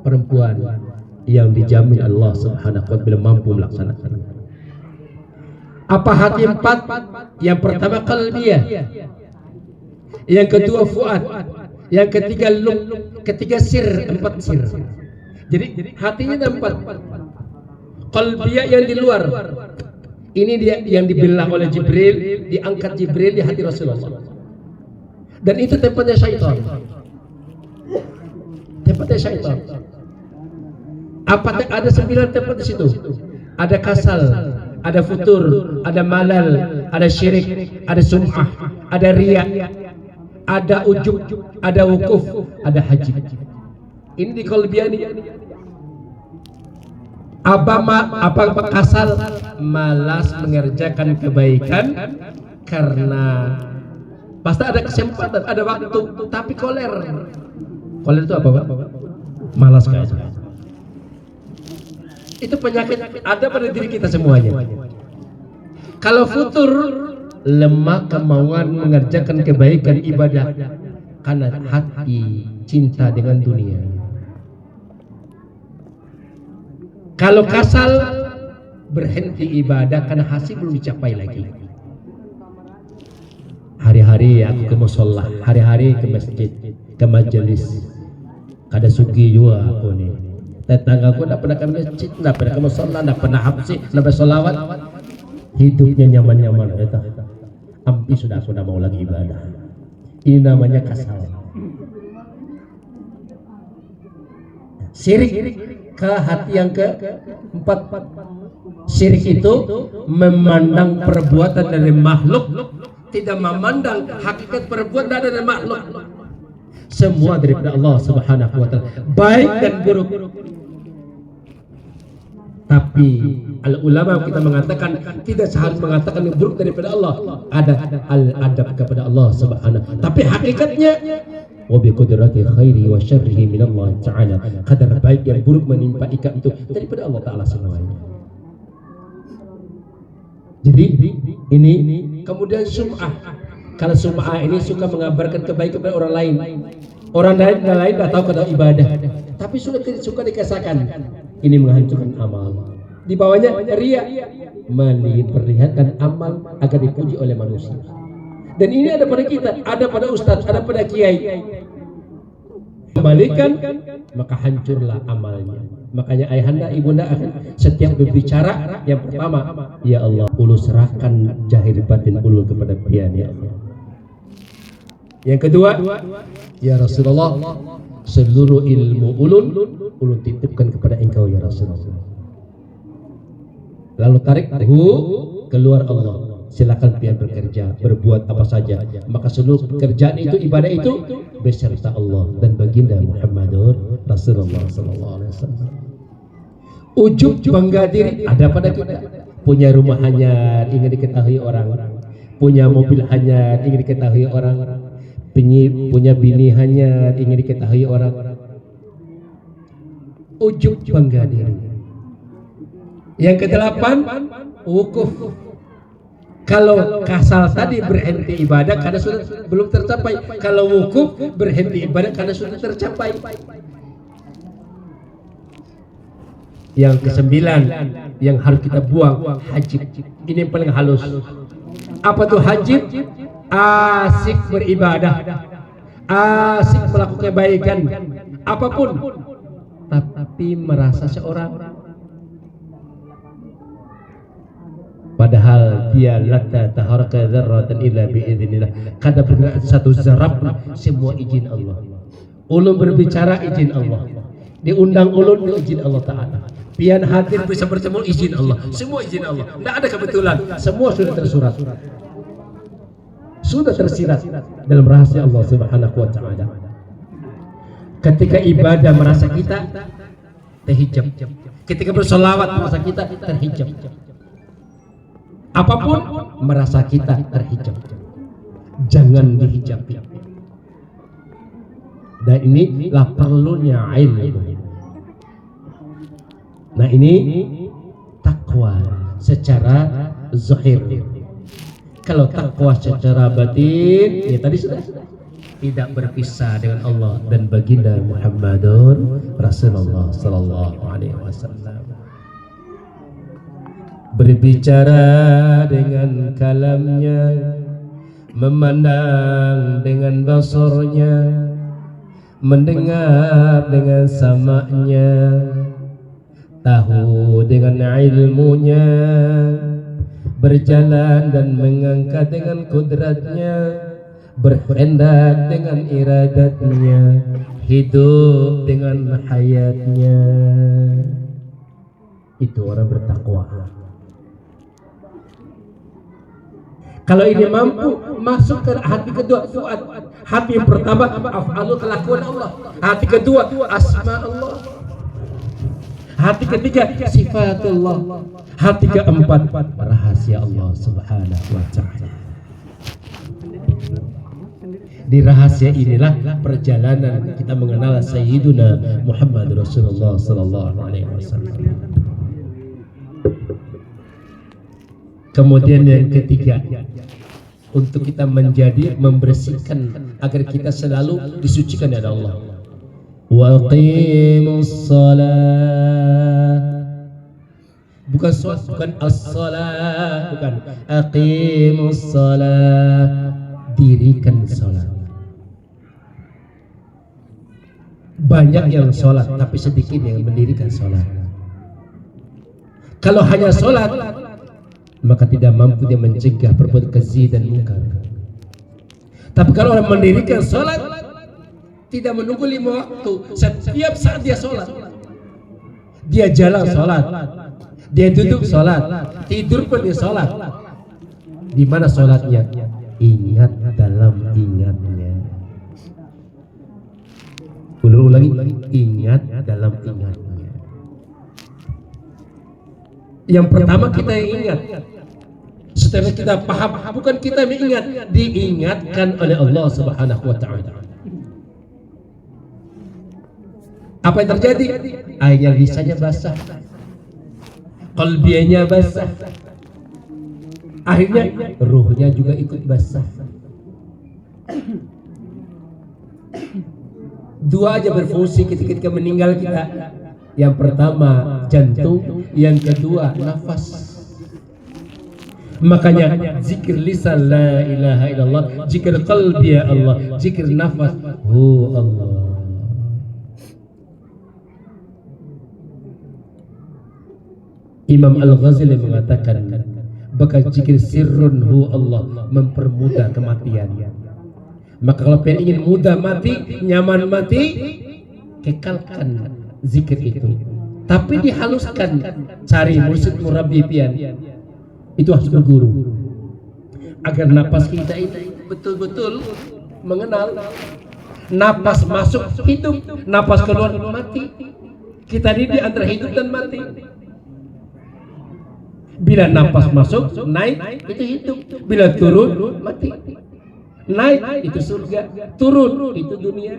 perempuan yang dijamin Allah Subhanahu wa taala mampu melaksanakannya. Apa hati empat? Yang pertama qalbiyah, yang kedua fuad, yang ketiga lub, ketiga sir, empat sir. Jadi hatinya ada empat. Qalbiyah yang di luar. Ini dia yang dibelah oleh Jibril, diangkat Jibril di hati Rasulullah. Dan itu tempatnya syaitan. Tempatnya syaitan. Apa ada 9 tempat di situ? Ada kasal, ada futur, ada malal, ada syirik, ada sum'ah, ada riya, ada ujub, ada wukuf, ada haji. Ini di qalbiyah ini. Apa kasal? Malas mengerjakan kebaikan karena pasti ada kesempatan, ada waktu, tapi koler. Koler itu apa, Pak? Malas kayaknya. Itu penyakit ada pada diri kita semuanya. Kalau futur, lemah kemauan mengerjakan kebaikan ibadah karena hati cinta dengan dunia. Kalau kasal, berhenti ibadah karena hasil belum dicapai lagi. Hari-hari aku ke musholla, hari-hari ke masjid, ke majelis. Kada sugi juga aku nih. Tetanggaku tidak pernah ke masjid, tidak pernah ke musholla, tidak pernah hafsi, tidak pernah sholawat. Hidupnya nyaman-nyaman. Ampi sudah aku tidak mau lagi ibadah. Ini namanya kasal. Syirik ke hati yang keempat. Syirik itu memandang perbuatan dari makhluk, tidak memandang hakikat perbuatan dari makhluk. Semua daripada Allah Subhanahu wa taala, baik dan buruk. Tapi al-ulama kita mengatakan tidak seharusnya mengatakan yang buruk daripada Allah. Ada al-adab kepada Allah Subhanahu. Tapi hakikatnya wa bi qudrati khairi wa syarrihi min Allah Ta'ala. Kadar baik yang buruk menimpa ikat itu daripada Allah Ta'ala semuanya. Jadi ini kemudian sum'ah. Kalau sum'ah ini suka mengabarkan kebaikan kepada orang lain. Orang lain tidak tahu kata ibadah, tapi suka dikasahkan. Ini menghancurkan amal. Di bawahnya riya, memperlihatkan amal agar dipuji oleh manusia. Dan ini ada pada kita, ada pada ustaz, ada pada kiai. Kembalikan, maka hancurlah amalnya. Makanya ayahanda ibunda akan setiap berbicara yang pertama, ya Allah, ulu serahkan zahir batin ulu kepada Pian, ya Allah. Yang kedua, ya Rasulullah, seluruh ilmu ulun titipkan kepada engkau ya Rasulullah. Lalu tarik keluar Allah. Silakan Pian bekerja, berbuat apa saja. Maka seluruh pekerjaan itu, ibadah itu beserta Allah dan baginda Muhammadur Rasulullah sallallahu alaihi wasallam. Ujub bangga diri ada pada kita. Punya rumah hanyar ingin diketahui orang, punya mobil hanyar ingin diketahui orang, punya bini hanyar ingin diketahui orang. Ujub bangga diri. Yang kedelapan, wukuf. Kalau kasal tadi berhenti ibadah karena sudah belum tercapai. Kalau wukuf berhenti ibadah karena sudah tercapai. Yang kesembilan yang harus kita buang, hajib. Ini yang paling halus. Apa tuh hajib? Asik beribadah, asik melakukan kebaikan apapun, tapi merasa seorang padahal dia la taharaka dzarratan illa biidznillah. Kada bergerak satu zarab semua izin Allah. Ulun berbicara izin Allah, diundang ulun izin Allah Ta'ala. Pian hadir bisa bertemu izin Allah, semua izin Allah. Tidak ada kebetulan, semua sudah tersurat, sudah tersirat dalam rahasia Allah Subhanahu wa Ta'ala. Ketika ibadah merasa kita terhijab, ketika bersolawat merasa kita terhijab. Apapun merasa kita terhijab, jangan dihijabi. Dan inilah perlunya ilmu. Nah, ini takwa secara zahir. Kalau takwa secara batin, ya tadi sudah tidak berpisah dengan Allah dan baginda Muhammadur Rasulullah sallallahu alaihi wasallam. Berbicara dengan kalamnya, memandang dengan basarnya, mendengar dengan sama'nya, tahu dengan ilmunya, berjalan dan mengangkat dengan kudratnya, berkehendak dengan iradatnya, hidup dengan hayatnya. Itu orang bertakwa. Kalau ini mampu masuk ke hati kedua, fuad. Hati yang pertama af'alul kelakuan Allah. Hati kedua asma Allah. Hati ketiga sifatullah. Hati keempat rahasia Allah Subhanahu wa ta'ala. Di rahasia inilah perjalanan kita mengenal Sayyiduna Muhammad Rasulullah sallallahu alaihi wasallam. Kemudian yang ketiga, untuk kita menjadi membersihkan agar kita selalu disucikan oleh Allah. Waqimus shalah. Bukan sholat, bukan as-shalah, bukan. Aqimus shalah. Dirikan sholat. Banyak yang sholat, tapi sedikit yang mendirikan sholat. Kalau hanya sholat, maka tidak mampu dia mencegah perbuatan keji dan munkar. Tapi kalau orang mendirikan sholat, tidak menunggu 5 waktu, setiap saat dia sholat, dia jalan sholat, dia duduk sholat, tidur pun dia sholat. Di mana sholatnya? Ingat dalam ingatnya. Ulangi, ingat dalam ingatnya. Yang pertama kita ingat. Setelah kita paham, bukan kita mengingat, diingatkan oleh Allah Subhanahu wa ta'ala. Apa yang terjadi? Air lisannya basah, qalbinya basah, akhirnya ruhnya juga ikut basah. Dua aja berfungsi ketika meninggal kita. Yang pertama jantung, yang kedua nafas. Makanya zikir lisan la ilaha illallah, zikir qalbi ya Allah, zikir nafas hu Allah. Imam Al-Ghazali mengatakan, bakal zikir sirrun hu Allah, mempermudah kematian. Maka kalau pengen ingin mudah mati, nyaman mati, kekalkan zikir itu. Tapi dihaluskan, cari mursyid murabbi pian. Itu harus berguru. Agar napas kita itu betul-betul mengenal. Napas masuk hidup, napas keluar mati. Kita ini di antara hidup dan mati. Bila napas masuk, naik, itu hidup. Bila turun, mati. Naik, itu surga. Turun, itu dunia.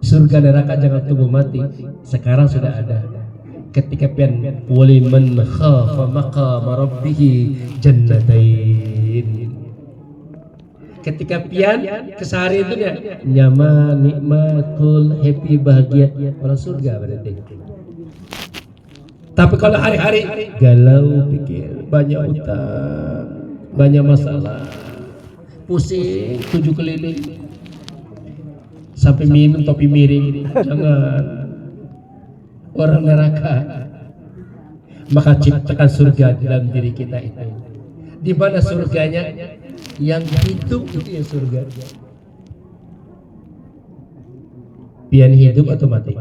Surga neraka jangan tunggu mati. Sekarang sudah ada. Ketika pian waliman khafa maqama rabbih jannatain. Ketika pian keseharian itu dia nyaman, nikmat, cool, happy, bahagia, orang surga berarti. Tapi kalau hari-hari galau pikir, banyak utang, banyak masalah, pusing 7 keliling, sampai minum topi miring, jangan. Orang neraka. Maka ciptakan surga dalam diri kita itu. Di mana surganya? Yang hidup itu yang surga. Pian hidup atau mati?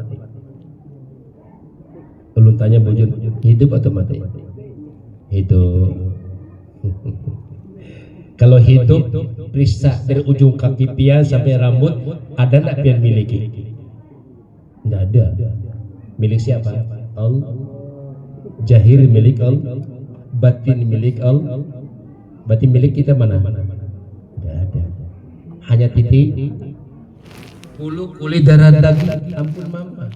Belum tanya bujur, hidup atau mati? Hidup. Kalau hidup, periksa dari ujung kaki pian sampai rambut, ada nak pian miliki? Tidak ada. Milik siapa? Allah. Jahir milik Allah, batin milik Allah. Batin milik kita mana? Tidak ada. Hanya titik, bulu, kulit, darah, daging. Ampun mama,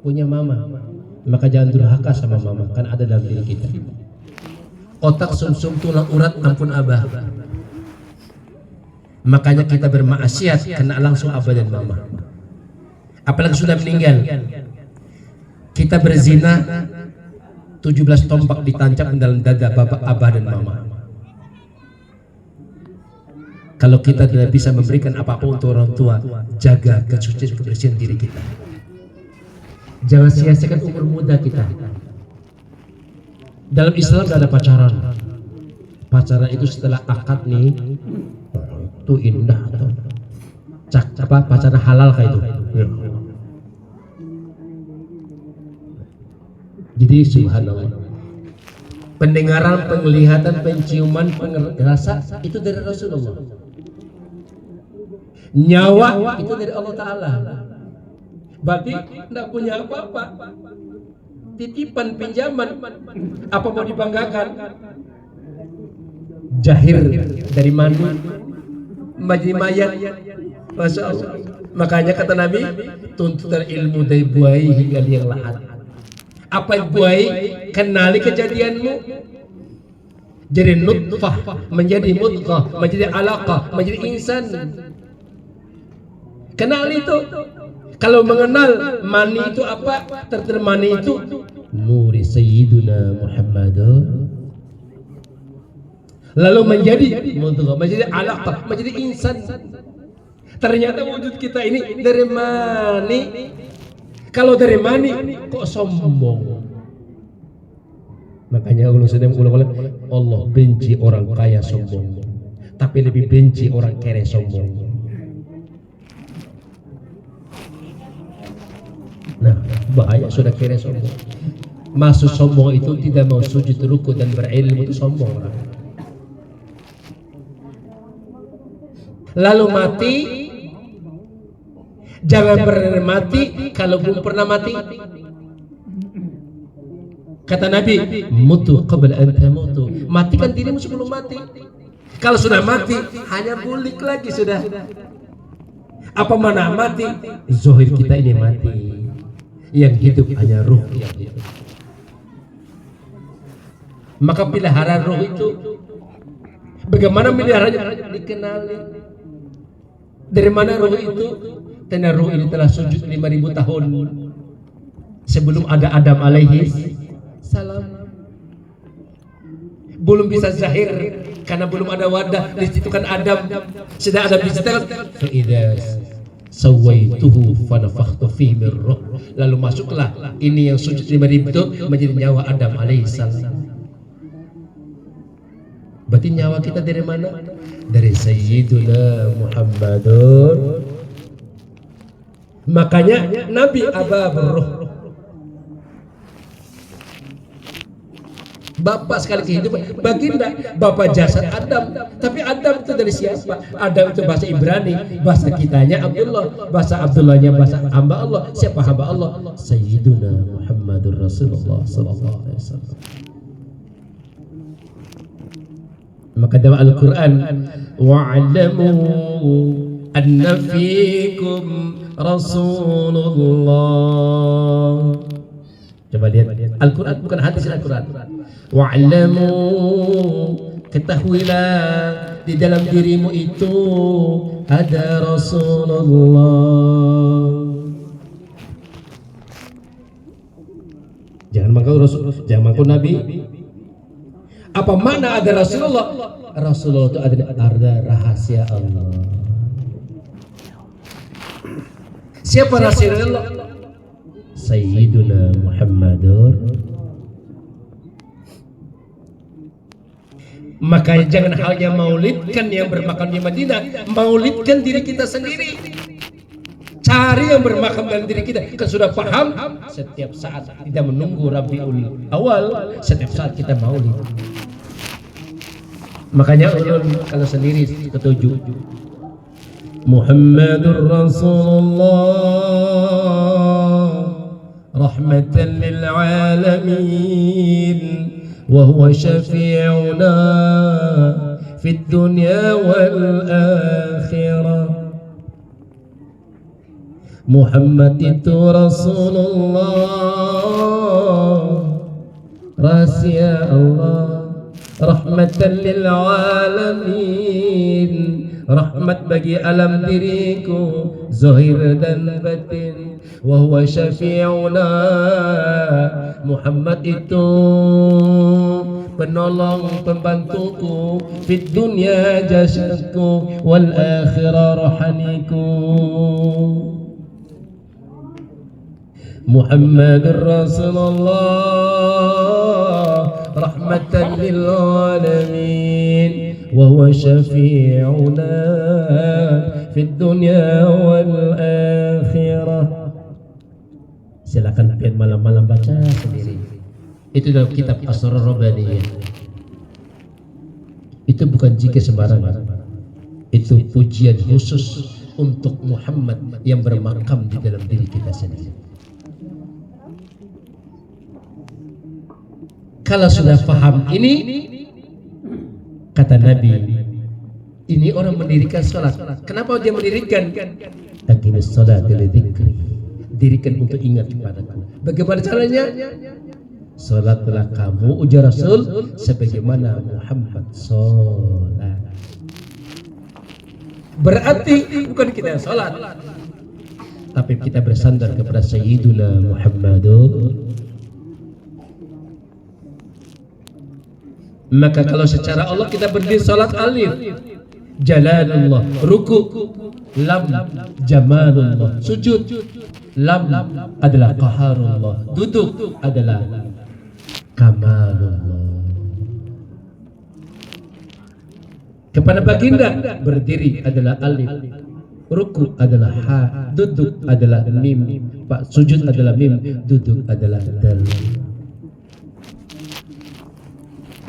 punya mama. Maka jangan durhaka sama mama, kan ada dalam diri kita. Otak, sumsum, tulang, urat, ampun abah. Makanya kita bermaksiat kena langsung abah dan mama. Apalagi sudah meninggal. Kita berzina, 17 tombak ditancap dalam dada bapak, abah dan mama. Kalau kita tidak bisa memberikan apa-apa untuk orang tua, jaga kesucian kebersihan diri kita. Jangan sia-siakan umur muda kita. Dalam Islam tidak ada pacaran. Pacaran itu setelah akad nih, itu indah atau pacaran halal kayak itu. Jadi subhanallah, pendengaran, penglihatan, penciuman, pengrasa itu dari Rasulullah. Nyawa itu dari Allah Ta'ala. Berarti tidak punya apa-apa, titipan, pinjaman. Apa mau dibanggakan? Jahir dari mana? Majlis mayat. Masya Allah. Makanya kata Nabi, tuntutan ilmu dari buai hingga liang lahat. Apa buai? Kenali kejadianmu. Jadi nutfah menjadi mudghah, menjadi alaqah, menjadi insan. Kenal itu. Kalau mengenal mani itu apa? Tertermani itu nuri Sayyiduna Muhammad. Lalu menjadi mudghah, menjadi alaqah, menjadi insan. Ternyata wujud kita ini dari mani. Kalau dari mani kok sombong. Makanya Allah benci orang kaya sombong, tapi lebih benci orang kere sombong. Nah, bahaya sudah kere sombong. Maksud sombong itu tidak mau sujud ruku dan berilmu, itu sombong orang. Lalu mati, jangan pernah mati kalau belum pernah mati. Kata Nabi, mutu qabla an tamutu. Matikan dirimu sebelum mati. Kalau sudah mati, hanya bulik lagi sudah. Apa mana mati? Zohir kita ini mati. Yang hidup hanya ruh yang hidup. Maka pelihara ruh itu, bagaimana meliharanya? Dikenali. Dari mana ruh itu? Karena ruh ini telah sujud 5.000 tahun sebelum ada Adam alaihi salam. Belum bisa zahir karena belum ada wadah, diciptakan Adam. Sudah ada diciptakan fa idza sawaituhu fa nafakhtu fihi min ruh. Lalu masuklah ini yang sujud 5.000 itu menjadi nyawa Adam alaihi salam. Berarti nyawa kita dari mana? Dari Sayyiduna Muhammadun. Makanya Nabi Ababur Ruh, Bapak sekali kehidupan, baginda, Bapak jasad Adam. Tapi Adam itu dari siapa? Adam itu bahasa Ibrani, bahasa kitanya Abdullah, bahasa Abdullahnya bahasa hamba Allah. Siapa hamba Allah? Sayyiduna Muhammadur Rasulullah sallallahu alaihi wasallam. Maka dalam Al-Quran, wa'alamu anna fikum Rasulullah. Coba lihat Al-Quran, bukan hadis, Al-Quran. Wa'alamu, ketahuilah di dalam dirimu itu ada Rasulullah. Jangan mangkau Rasul, jangan mangkau Nabi. Apa makna ada Rasulullah? Rasulullah itu ada rahasia Allah. Siapa Rasulullah? Sayyiduna Muhammadur. Makanya jangan hanya maulidkan yang bermakam di Madinah, maulidkan diri kita sendiri. Cari yang bermakam dalam diri kita. Kan sudah paham, setiap saat tidak menunggu Rabiul Awal, setiap saat kita maulid. Makanya ulun kalau sendiri ketujuh, Muhammadur Rasulullah رحمة للعالمين وهو شفيعنا في الدنيا والآخرة. محمد itu Rasulullah, rahasia Allah, rahmatan lil alamin, rahmat bagi alam diriku zahir dan batin. Wa huwa syafi'una, Muhammad itu penolong pembantuku, fid dunya jasadku wal akhirah rohaniku. Muhammadur Rasulullah, rahmatan lil alamin, wa huwa syafi'una fid dunya wal akhirah. Silakan pian malam-malam baca sendiri. Itu dalam kitab Asrar Rabbaniyah. Itu bukan zikir sembarangan. Itu pujian khusus untuk Muhammad yang bermakam di dalam diri kita sendiri. Kalau sudah paham ini, kata Nabi, ini orang mendirikan sholat. Kenapa dia mendirikan? Aqimis sholat li dzikri, dirikan untuk ingat kepadaku. Bagaimana caranya? Sholatlah kamu, ujar Rasul, sebagaimana Muhammad sholat. Berarti bukan kita yang sholat, tapi kita bersandar kepada Sayyiduna Muhammadun. Maka kalau secara Allah kita berdiri salat alif, jalalullah, ruku, lam, jamalullah, sujud, lam adalah qaharullah, duduk adalah kamalullah. Kepada baginda berdiri adalah alif, ruku adalah ha, duduk adalah mim, sujud adalah mim, duduk adalah dal.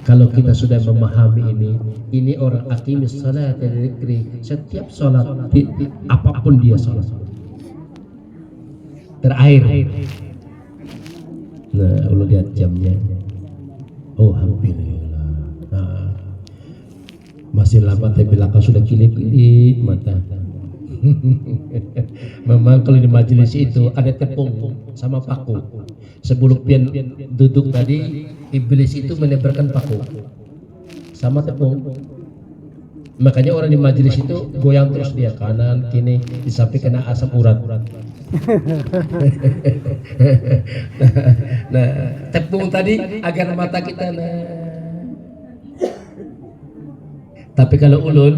Kalau kita sudah memahami ini orang aqimis salat dan dzikri, setiap salat apapun dia salat. Terakhir, nah, Allah lihat jamnya, oh hampir, nah, masih lama tapi belakang sudah kilip-kilip mata. Memang kalau di majelis itu ada tepung sama paku. Sebelum pian duduk tadi, iblis itu menebarkan paku sama tepung. Makanya orang di majelis itu goyang terus dia kanan kiri, di samping kena asam urat. Nah, tepung tadi agar mata kita Tapi kalau ulun,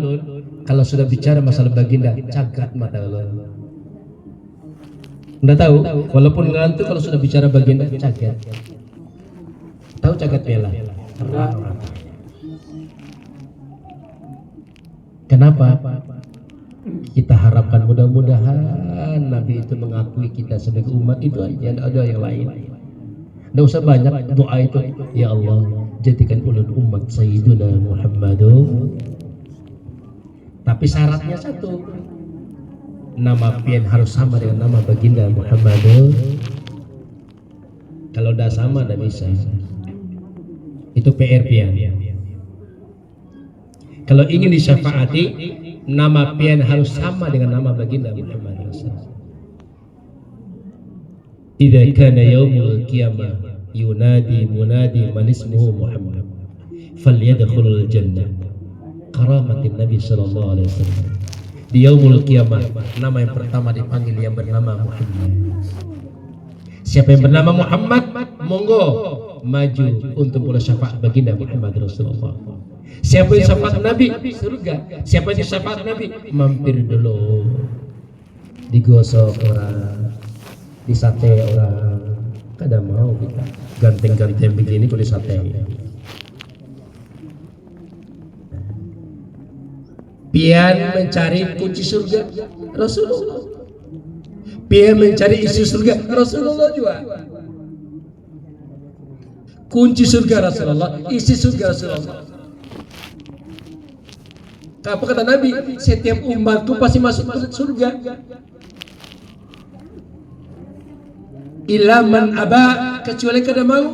kalau sudah bicara masalah baginda, cagat mata ulun. Anda tahu, walaupun ngantuk kalau sudah bicara baginda, cagat. Tahu cagat bela? Kenapa? Kita harapkan mudah-mudahan Nabi itu mengakui kita sebagai umat itu aja, ada yang lain. Tidak usah banyak doa itu. Ya Allah, jadikan ulun umat Sayyiduna Muhammadun. Tapi syaratnya satu, nama pian harus sama dengan nama baginda Muhammadun. Kalau tidak sama tidak bisa. Itu PR pian. Kalau ingin disyafaati, nama pian harus sama dengan nama baginda Muhammad. Idza kana yaumul qiyamah yunadi munadi man ismuhu Muhammad falyadkhulul jannah. Karamatin Nabi sallallahu alaihi wasallam. Di yaumul qiyamah, nama yang pertama dipanggil yang bernama Muhammad. Siapa yang bernama Muhammad, monggo maju untuk boleh syafaat baginda Muhammad Rasulullah. Siapa yang syafaat Nabi, surga. Siapa yang syafaat Nabi, mampir dulu, digosok orang, disate orang. Kada mau kita ganteng-ganteng begini kok disate. Pian mencari kunci surga Rasulullah. Pian mencari isi surga Rasulullah juga. Kunci surga Rasulullah, isi surga Rasulullah. Apa kata Nabi? Setiap umatku pasti masuk surga. illa man aba, kecuali kada mau.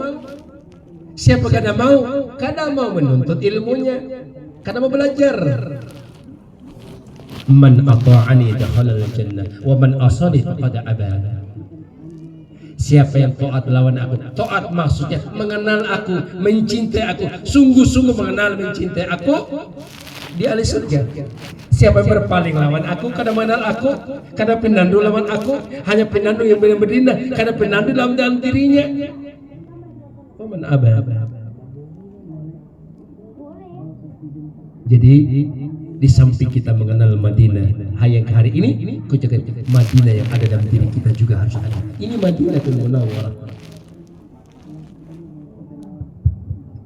Siapa kada mau? Kada mau menuntut ilmunya, kada mau belajar. Man ata'ani dakhala al-jannah wa man asani faqad aba. Siapa yang taat lawan aku, taat maksudnya mengenal aku, mencintai aku, sungguh-sungguh mengenal mencintai aku, dia ahli surga. Siapa yang berpaling lawan aku, kada mengenal aku, kada penandu lawan aku, hanya penandu yang benar-benar, kada penandu dalam dirinya. Waman aba. Jadi di samping kita mengenal Madinah, yang hari ini kujaga Madinah yang ada dalam diri kita juga harus ada. Ini Madinatul Munawwarah.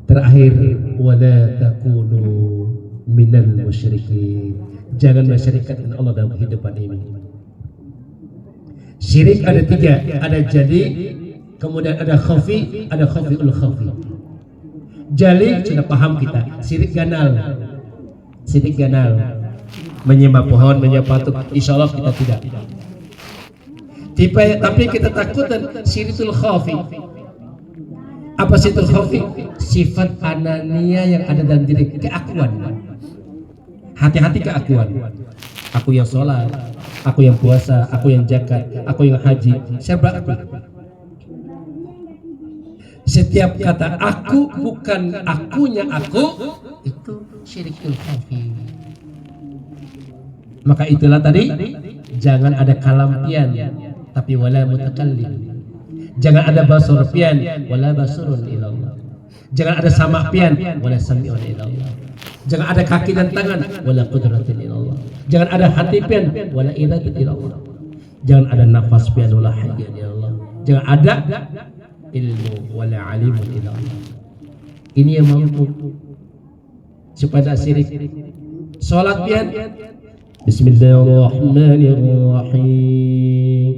Terakhir, wala takunu minal musyrikin. Jangan bersyirikat dengan Allah dalam kehidupan ini. Syirik ada 3, ada jali, kemudian ada khafi, ada khafiul khafi. Jali sudah paham kita, syirik ganal. Syirik ganal, menyembah pohon, menyembah patung, insya Allah kita tidak. Tapi kita takut dan syirikul khafi. Apa syirikul khafi? Sifat anania yang ada dalam diri, keakuan. Hati-hati keakuan. Aku yang sholat, aku yang puasa, aku yang zakat, aku yang haji. Siapa aku? Setiap kata aku bukan akunya aku, itu syirikul khafi. Maka itulah tadi, jangan ada kalampian tapi wala mutakallim. Jangan ada basurpian wala basurun ilallah. Jangan ada samapian wala sami'un ilallah. Jangan ada kaki dan tangan wala qudratin ilallah. Jangan ada hatipian wala iradat ilallah. Jangan ada nafas pian wala hayyan ilallah. Jangan ada ilmu wala alimun ilallah. Ini yang mampu supaya tak syirik. Salat pian Bismillahirrahmanirrahim.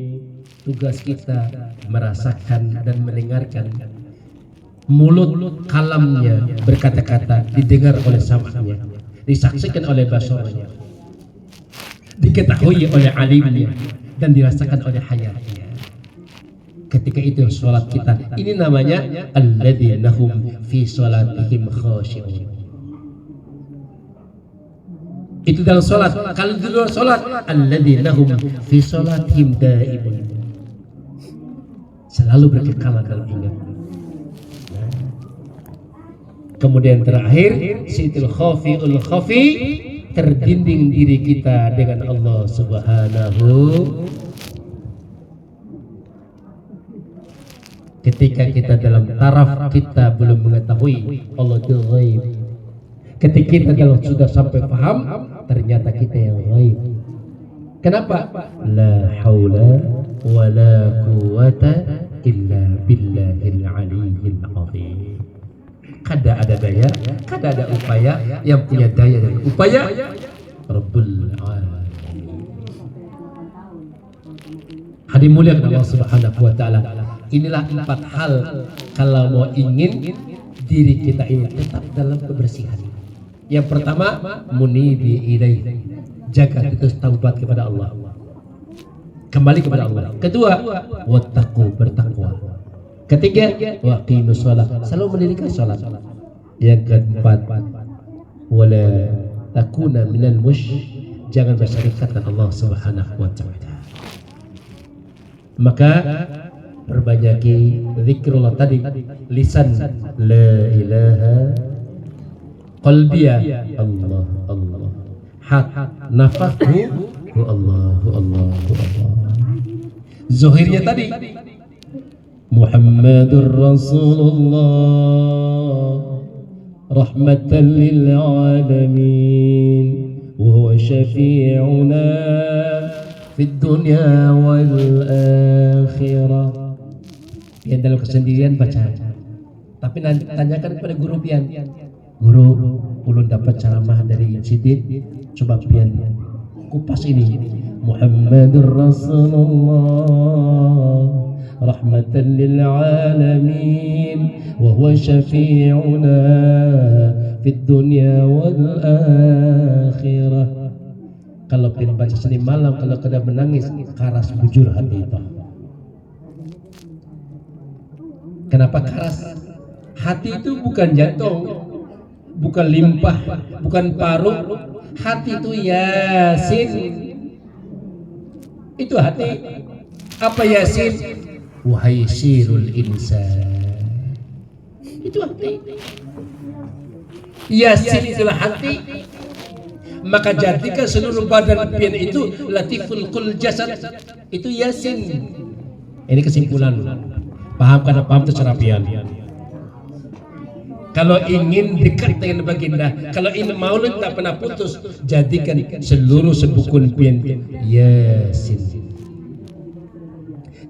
Tugas kita merasakan dan mendengarkan. Mulut kalamnya berkata-kata, didengar oleh sam'anya, disaksikan oleh basarnya, diketahui oleh alimnya, dan dirasakan oleh hayatnya. Ketika itu sholat kita, ini namanya alladzina hum fi sholatihim khashi'un. Itu dalam sholat. Kalau di luar sholat, alladzina hum fi sholatihim daimun, selalu berkekalan dalam ingat. Kemudian terakhir, situl khafiul khafi, terdinding diri kita dengan Allah Subhanahu. Ketika kita dalam taraf, kita belum mengetahui Allah itu ghaib. Ketika kita dalam sudah sampai paham, ternyata kita yang ghaib. Kenapa? La haula wa la quwata illa billahil aliyyil azim. Kada ada daya, kada ada upaya, yang punya daya dan upaya Rabbul Alamin. Hadir mulia Allah Subhanahu wa taala. Inilah 4 hal kalau mau ingin diri kita ini tetap dalam kebersihan. Yang pertama, munibi ilaihi, jaga terus taubat kepada Allah, kembali kepada Allah. Kedua, wattaqu, bertakwa. Ketiga, waqimus shalah, selalu mendirikan salat. Yang keempat, wala takuna minal jangan bersyirikat dengan Allah Subhanahu wa taala. Maka perbanyaki zikrullah tadi, lisan la ilaha, qalbiya Allah Allah, hat nafasku Allah Allah Allah. Zahirnya tadi Muhammadur Rasulullah rahmatan lil alamin wa huwa syafi'una fid dunya wal akhirah. Yang dalam kesendirian baca, tapi nanti tanyakan kepada guru pian. Guru, ulun dapat ceramah dari Sidin, coba pian kupas ini. Muhammadur Rasulullah rahmatan lil alamin wa huwa syafi'una fid dunya wal akhirah. Kalau pian baca seni malam, kalau kada menangis, karas bujur hati itu. Kenapa keras? Hati itu bukan jantung, bukan limpah, bukan paru. Hati itu Yasin. Itu hati. Apa Yasin? Wahai sirul insan. Itu hati. Yasin itulah hati. Maka jadikan seluruh badan pian itu latiful kul jasad. Itu Yasin. Ini kesimpulan. Paham karena paham terserah pian. Kalau ingin dekat dengan baginda, kalau ingin maulid tak pernah putus, jadikan seluruh sebukun pian Yasin.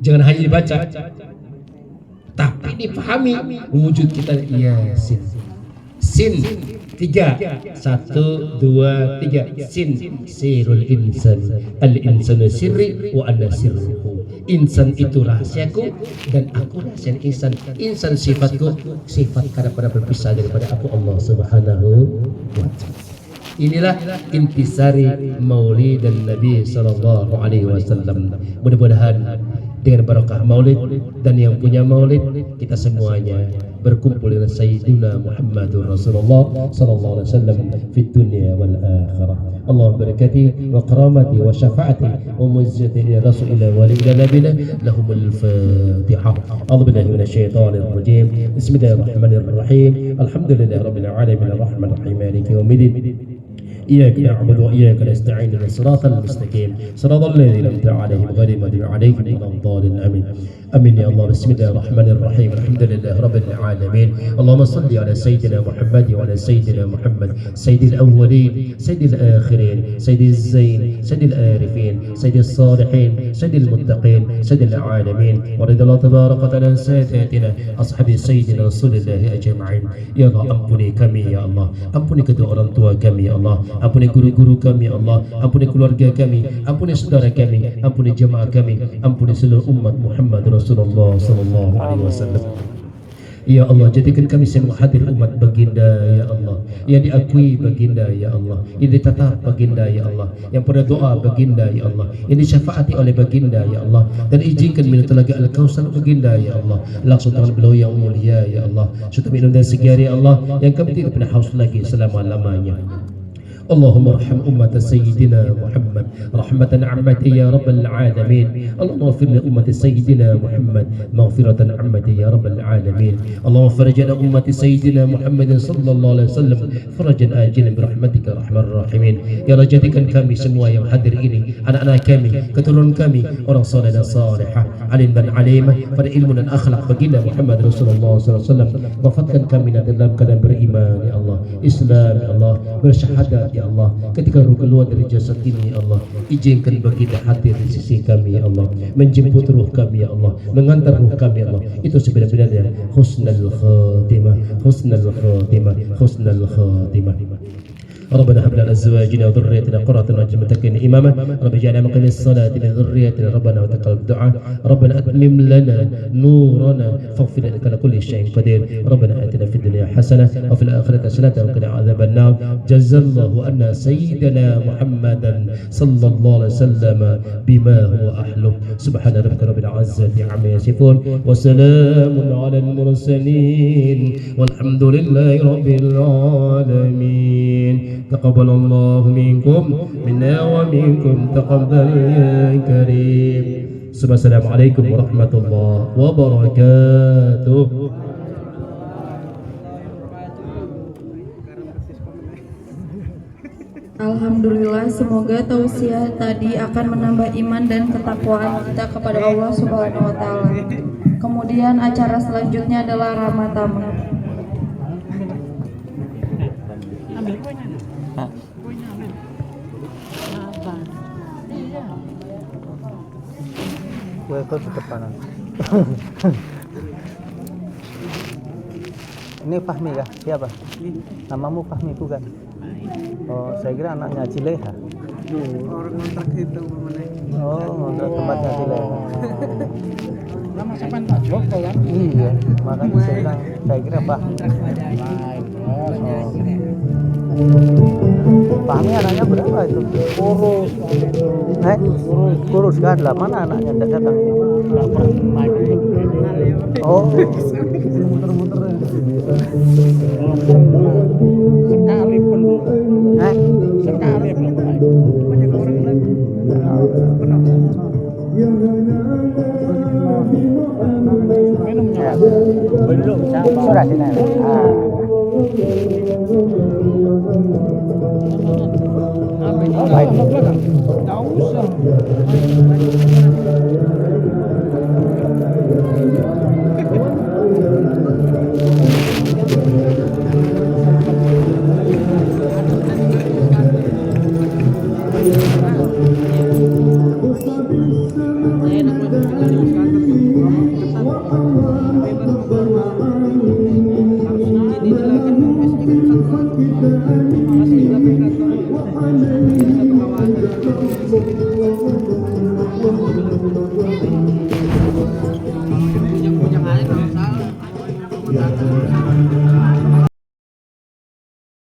Jangan hanya dibaca, tapi dipahami wujud kita Yasin. Sin 3, 1, 2, 3. Sin sirul insan, al insanu sirri wa ana sirruhu. Insan itu rahasiaku dan aku rahasia insan. Insan sifatku, sifat kadang-kadang berpisah daripada aku Allah Subhanahu wa ta'ala. Inilah intisari maulid dan Nabi sallallahu alaihi wasallam. Mudah-mudahan dengan barakah maulid dan yang punya maulid, kita semuanya berkumpul dengan Sayyidina Muhammadur Rasulullah sallallahu alaihi wasallam di dunia wal akhirah. Allah berkati wa karamati wa syafaati wa muzzati ila rasulillah wa ila nabiyina lahumul fatihah. A'udzu billahi minasyaitonir rajim. Bismillahirrahmanirrahim. Alhamdulillahirabbil alamin arrahmanir rahim maliki yaumiddin. إياك نعبد وإياك نستعين اهدنا الصراط المستقيم صراط الذين أنعمت عليهم غير المغضوب عليهم ولا الضالين آمين آمين يا الله. بسم الله الرحمن الرحيم. الحمد لله رب العالمين. اللهم صل على سيدنا محمد وعلى سيدنا محمد سيد الأولين سيد الآخرين سيد الزين سيد الآرفين سيد الصالحين سيد المتقين سيد العالمين ورضي الله تبارك وتعالى عن ساداتنا أصحاب سيدنا رسول الله أجمعين. يا الله ampuni kami ya Allah, ampuni kedua orang tua kami ya Allah, ampuni guru-guru kami ya Allah, ampuni keluarga kami, ampuni saudara kami, ampuni jemaah kami, ampuni seluruh umat Muhammad Rasulullah sallallahu alaihi wasallam. Ya Allah, jadikan kami semua hadir umat baginda ya Allah, yang diakui baginda ya Allah, yang ditatap baginda ya Allah, yang pada doa baginda ya Allah, yang disyafaati oleh baginda ya Allah, dan izinkan minum telaga al-kausar baginda ya Allah, langsung tangan beliau yang mulia ya Allah, serta minum dan segari ya Allah, yang kami tidak pernah haus lagi selama-lamanya. اللهم ارحم أمة سيدنا محمد رحمة عامة يا رب العالمين. اللهم اغفر لأمة سيدنا محمد مغفرة عامة يا رب العالمين. اللهم فرج عن أمة سيدنا محمد صلى الله عليه وسلم فرجا آجلا برحمتك أرحم الراحمين. Ya Allah, jadikan kami semua yang hadir ini, anak-anak kami, keturunan kami, orang saleh dan salihah, alim dan alimah, pada ilmu dan akhlak baginda Muhammad Rasulullah SAW. Wafatkan kami dalam keadaan beriman ya Allah, Islam ya Allah, bersyahadat ya Allah. Ketika ruh keluar dari jasad ini ya Allah, izinkan baginda hadir di sisi kami ya Allah, menjemput ruh kami ya Allah, mengantar ruh kami ya Allah. Itu sebenarnya husnul khatimah, husnul khatimah, husnul khatimah. ربنا هب لنا ازواجنا وذريتنا قرة اعين للمتقين اماما رب اجعلنا مقيم الصلاة لذريتنا ربنا وتقبل الدعاء ربنا اتمم لنا نورنا فاغفر لنا كل شيء قدير ربنا اتنا في الدنيا حسنة وفي الآخرة حسنة وقنا عذاب النار جزا الله عنا سيدنا محمدا صلى الله عليه وسلم بما هو أهله سبحان ربك رب العزة عما يصفون وسلام على المرسلين والحمد لله رب العالمين. تقبل الله منكم منا ومنكم تقبل يا كريم. السلام عليكم ورحمة الله وبركاته. Alhamdulillah, semoga tausiah tadi akan menambah iman dan ketakwaan kita kepada Allah Subhanahu wa taala. Kemudian acara selanjutnya adalah ramah tamah. Gue ikut ke depan. Ini Fahmi ya? Siapa? Namamu Fahmi bukan? Oh, saya kira anaknya Cileha. Orang kontrak itu mengenai. Oh, kontrak tempatnya Cileha. Nama siapa Pak Joko kan? Iya, makanya saya kira Fahmi. Oh. Fahmi anaknya berapa itu? Kurus. Kurus kan? Lah mana anaknya datang ini? Oh. Sekali pun belum. Sekali belum naik. Banyak orang naik. Benar. Minumnya belum sama. Sudah sini. Baik. Nggak usah. Masih